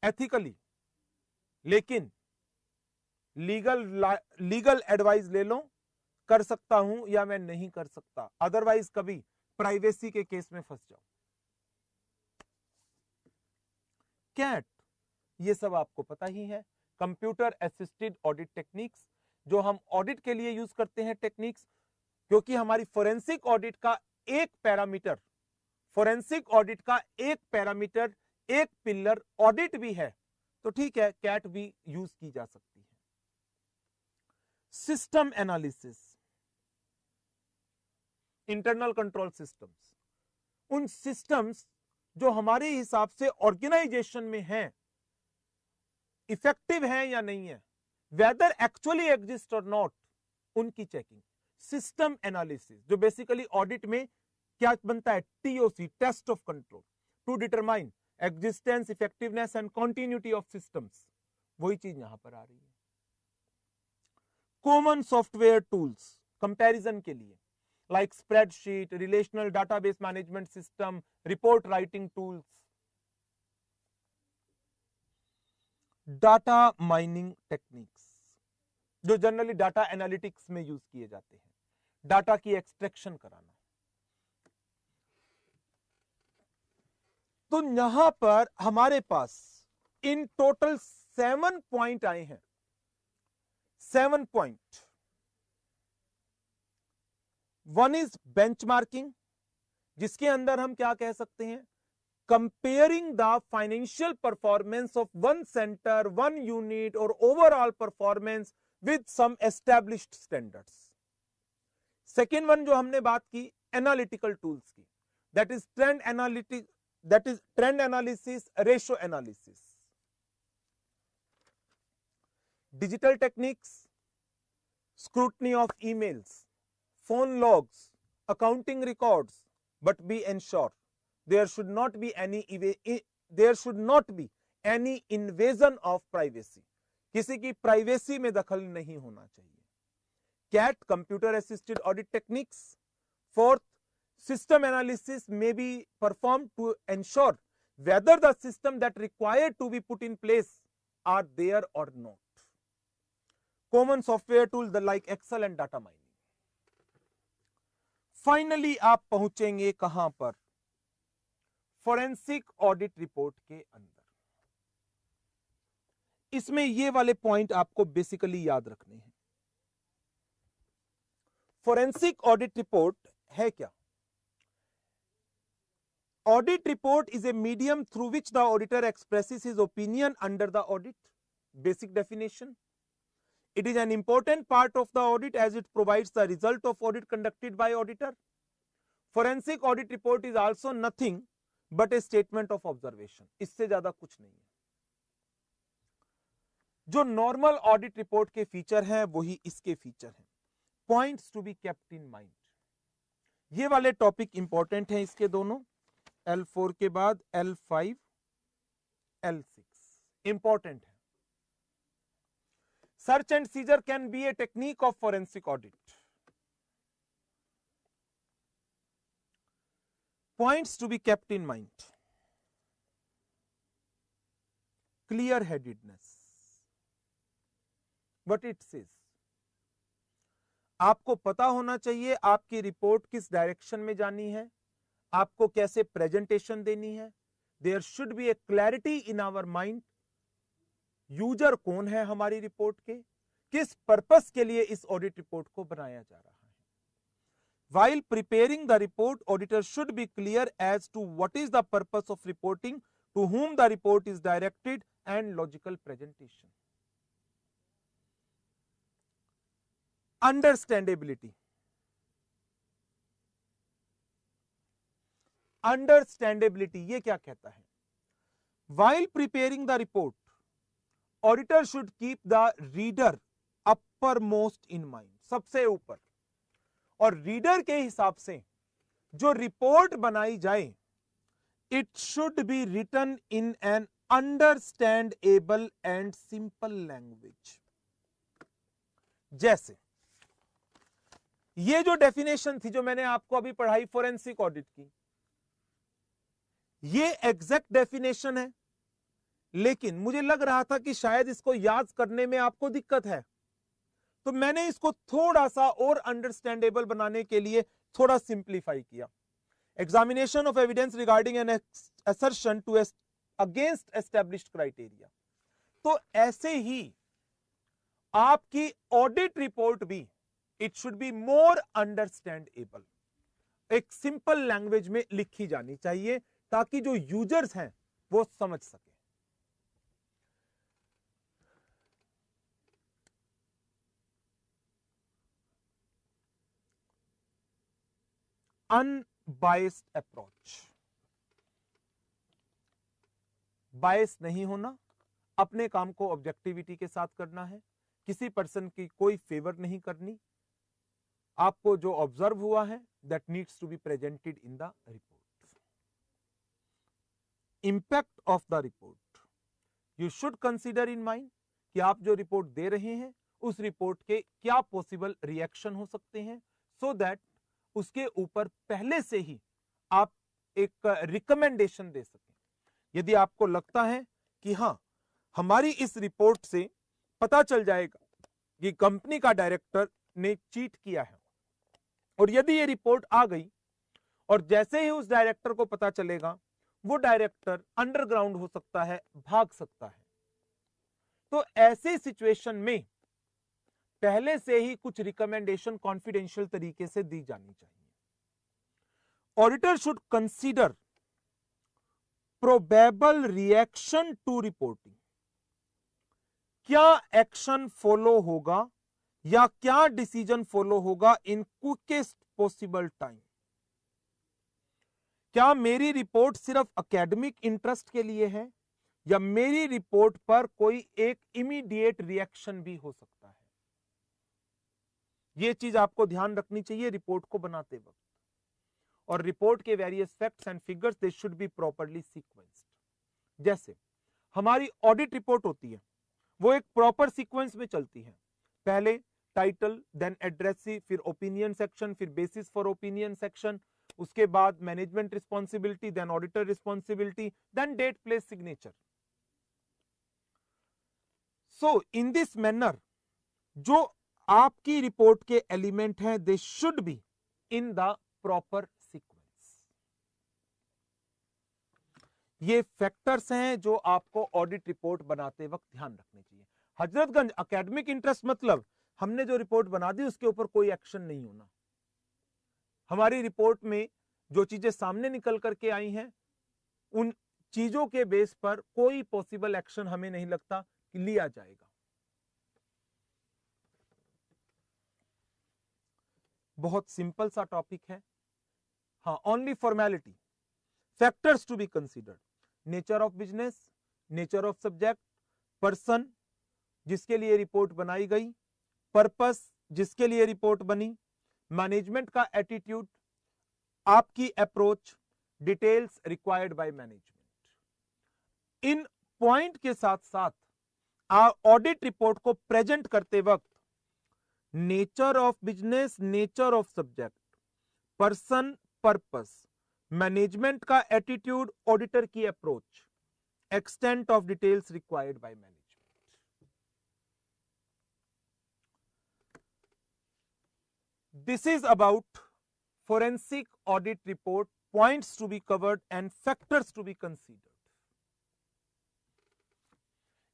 एथिकली, लेकिन लीगल एडवाइस ले लो, कर सकता हूं या मैं नहीं कर सकता, अदरवाइज कभी प्राइवेसी के केस में फंस जाओ। कैट, ये सब आपको पता ही है, कंप्यूटर असिस्टेड ऑडिट टेक्निक्स, जो हम ऑडिट के लिए यूज करते हैं टेक्निक्स, क्योंकि हमारी फोरेंसिक ऑडिट का एक पैरामीटर, फोरेंसिक ऑडिट का एक पैरामीटर, एक पिलर ऑडिट भी है, तो ठीक है, कैट भी यूज की जा सकती है। System analysis, internal control systems, उन सिस्टम्स जो हमारे हिसाब से ऑर्गेनाइजेशन में हैं, इफेक्टिव हैं या नहीं है, वेदर एक्चुअली एग्जिस्ट और नॉट, उनकी चेकिंग। सिस्टम एनालिसिस, जो बेसिकली ऑडिट में क्या बनता है, TOC, test of control, to determine existence, effectiveness and continuity of systems, वही चीज यहां पर आ रही है। कॉमन सॉफ्टवेयर टूल्स कंपैरिजन के लिए, like spreadsheet, relational database management system, report writing tools, data mining techniques, जो जनरली डाटा एनालिटिक्स में यूज किए जाते हैं, डाटा की एक्सट्रैक्शन कराना। तो यहां पर हमारे पास इन टोटल 7 पॉइंट आए हैं, 7 पॉइंट। 1 इज बेंचमार्किंग, जिसके अंदर हम क्या कह सकते हैं, comparing the financial performance of one centre, one unit और overall performance with some established standards. Second one जो हमने बात की एनालिटिकल टूल्स की, that is trend analytics, that is trend analysis, ratio analysis, digital techniques, scrutiny of emails, phone logs, accounting records, but be ensured there should not be any invasion of privacy, किसी की privacy में दखल नहीं होना चाहिए। CAT, computer assisted audit techniques। Fourth, system analysis may be performed to ensure whether the system that required to be put in place are there or not. Common software tools like Excel and data mining. Finally, आप पहुंचेंगे कहां पर, forensic audit report के अंदर। इसमें ये वाले point आपको बेसिकली याद रखने हैं। फोरेंसिक ऑडिट रिपोर्ट है क्या? Audit report is a medium through which the auditor expresses his opinion under the audit. Basic definition. It is an important part of the audit as it provides the result of audit conducted by auditor. Forensic audit report is also nothing but a statement of observation. इससे ज्यादा कुछ नहीं है। जो normal audit report के feature हैं वही इसके फीचर हैं। Points to be kept in mind, ये वाले टॉपिक इंपॉर्टेंट हैं इसके दोनों, L4 के बाद L5, L6 इंपॉर्टेंट है। Search and seizure can be a technique of forensic audit. Points to be kept in mind, clear headedness, what it says, आपको पता होना चाहिए आपकी रिपोर्ट किस डायरेक्शन में जानी है, आपको कैसे प्रेजेंटेशन देनी है। There should be a clarity in our mind, user कौन है हमारी रिपोर्ट के, किस पर्पस के लिए इस ऑडिट रिपोर्ट को बनाया जा रहा है। While preparing the report, auditor should be clear as to what is the purpose of reporting, to whom the report is directed, and logical presentation. Understandability. Understandability ये क्या कहता है? While preparing the report, auditor should keep the reader uppermost in mind, सबसे ऊपर, और reader के हिसाब से जो रिपोर्ट बनाई जाए, it should be written in an understandable and simple language. जैसे ये जो डेफिनेशन थी जो मैंने आपको अभी पढ़ाई फोरेंसिक ऑडिट की, ये एग्जैक्ट डेफिनेशन है, लेकिन मुझे लग रहा था कि शायद इसको याद करने में आपको दिक्कत है, तो मैंने इसको थोड़ा सा और अंडरस्टैंडेबल बनाने के लिए थोड़ा सिंप्लीफाई किया। Examination of evidence regarding an assertion to against established criteria. तो ऐसे ही आपकी ऑडिट रिपोर्ट भी, it should be more understandable, एक सिंपल लैंग्वेज में लिखी जानी चाहिए ताकि जो यूजर्स हैं वो समझ सके। अनबायस्ड अप्रोच, बायस नहीं होना, अपने काम को ऑब्जेक्टिविटी के साथ करना है, किसी पर्सन की कोई फेवर नहीं करनी, आपको जो ऑब्जर्व हुआ है that needs to be presented in the report. Impact of the report, you should consider in mind कि आप जो रिपोर्ट दे रहे हैं उस रिपोर्ट के क्या पॉसिबल रिएक्शन हो सकते हैं, सो दैट उसके ऊपर पहले से ही आप एक रिकमेंडेशन दे सकें। यदि आपको लगता है कि हां, हमारी इस रिपोर्ट से पता चल जाएगा कि कंपनी का डायरेक्टर ने चीट किया है, और यदि ये रिपोर्ट आ गई और जैसे ही उस डायरेक्टर को पता चलेगा वो डायरेक्टर अंडरग्राउंड हो सकता है, भाग सकता है, तो ऐसे सिचुएशन में पहले से ही कुछ रिकमेंडेशन कॉन्फिडेंशियल तरीके से दी जानी चाहिए। Auditor should consider probable reaction to reporting, क्या एक्शन फॉलो होगा या क्या डिसीजन फॉलो होगा इन क्विकेस्ट पॉसिबल टाइम। क्या मेरी रिपोर्ट सिर्फ एकेडमिक इंटरेस्ट के लिए है या मेरी रिपोर्ट पर कोई एक इमीडिएट रिएक्शन भी हो सकता है। यह चीज आपको ध्यान रखनी चाहिए रिपोर्ट को बनाते वक्त। और रिपोर्ट के various facts and figures they should B properly sequenced. जैसे हमारी ऑडिट रिपोर्ट होती है, वो एक प्रॉपर सीक्वेंस में चलती है। पहले टाइटल, देन एड्रेसी, फिर ओपिनियन सेक्शन, फिर बेसिस फॉर ओपिनियन सेक्शन, उसके बाद management responsibility, then auditor responsibility, then date, place, signature. So in this manner जो आपकी रिपोर्ट के एलिमेंट हैं they should be in the proper sequence. ये factors हैं जो आपको ऑडिट रिपोर्ट बनाते वक्त ध्यान रखने चाहिए। हजरतगंज एकेडमिक इंटरेस्ट मतलब हमने जो रिपोर्ट बना दी उसके ऊपर कोई एक्शन नहीं होना। हमारी रिपोर्ट में जो चीजें सामने निकल करके आई हैं उन चीजों के बेस पर कोई पॉसिबल एक्शन हमें नहीं लगता कि लिया जाएगा। बहुत सिंपल सा टॉपिक है। हाँ, only formality, factors to be considered, nature of business, nature of subject, person जिसके लिए रिपोर्ट बनाई गई, पर्पस जिसके लिए रिपोर्ट बनी, मैनेजमेंट का एटीट्यूड, आपकी approach, details required by management. In point के साथ साथ ऑडिट रिपोर्ट को प्रेजेंट करते वक्त nature of business, nature of subject, person, purpose, management का एटीट्यूड, ऑडिटर की approach, extent of details required by management. This is about forensic audit report, points to be covered and factors to be considered.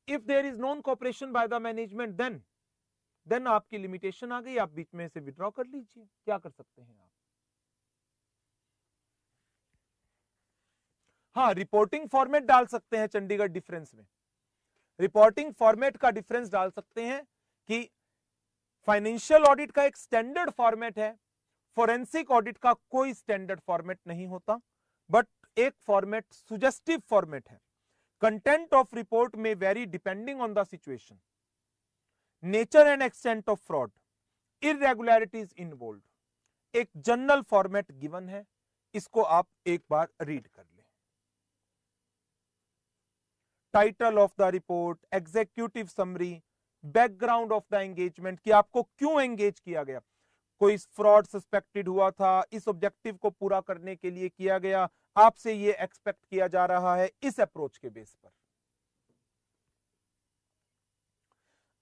If there is non cooperation by the management, then आपकी limitation आ गई, आप बीच में से withdraw कर लीजिए। क्या कर सकते हैं आप? हाँ, रिपोर्टिंग फॉर्मेट डाल सकते हैं। चंडीगढ़ डिफरेंस में रिपोर्टिंग फॉर्मेट का डिफरेंस डाल सकते हैं कि फाइनेंशियल ऑडिट का एक स्टैंडर्ड फॉर्मेट है, फोरेंसिक ऑडिट का कोई स्टैंडर्ड फॉर्मेट नहीं होता, बट एक फॉर्मेट सुजेस्टिव फॉर्मेट है। कंटेंट ऑफ रिपोर्ट में very depending on the situation, nature and extent of fraud, इररेगुलरिटीज involved. एक जनरल फॉर्मेट गिवन है, इसको आप एक बार रीड कर लें। Title of the report, executive summary, background of the engagement कि आपको क्यों एंगेज किया गया, कोई फ्रॉड सस्पेक्टेड हुआ था, इस ऑब्जेक्टिव को पूरा करने के लिए किया गया, आपसे ये एक्सपेक्ट किया जा रहा है, इस अप्रोच के बेस पर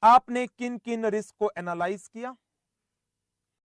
आपने किन किन रिस्क को एनालाइज किया,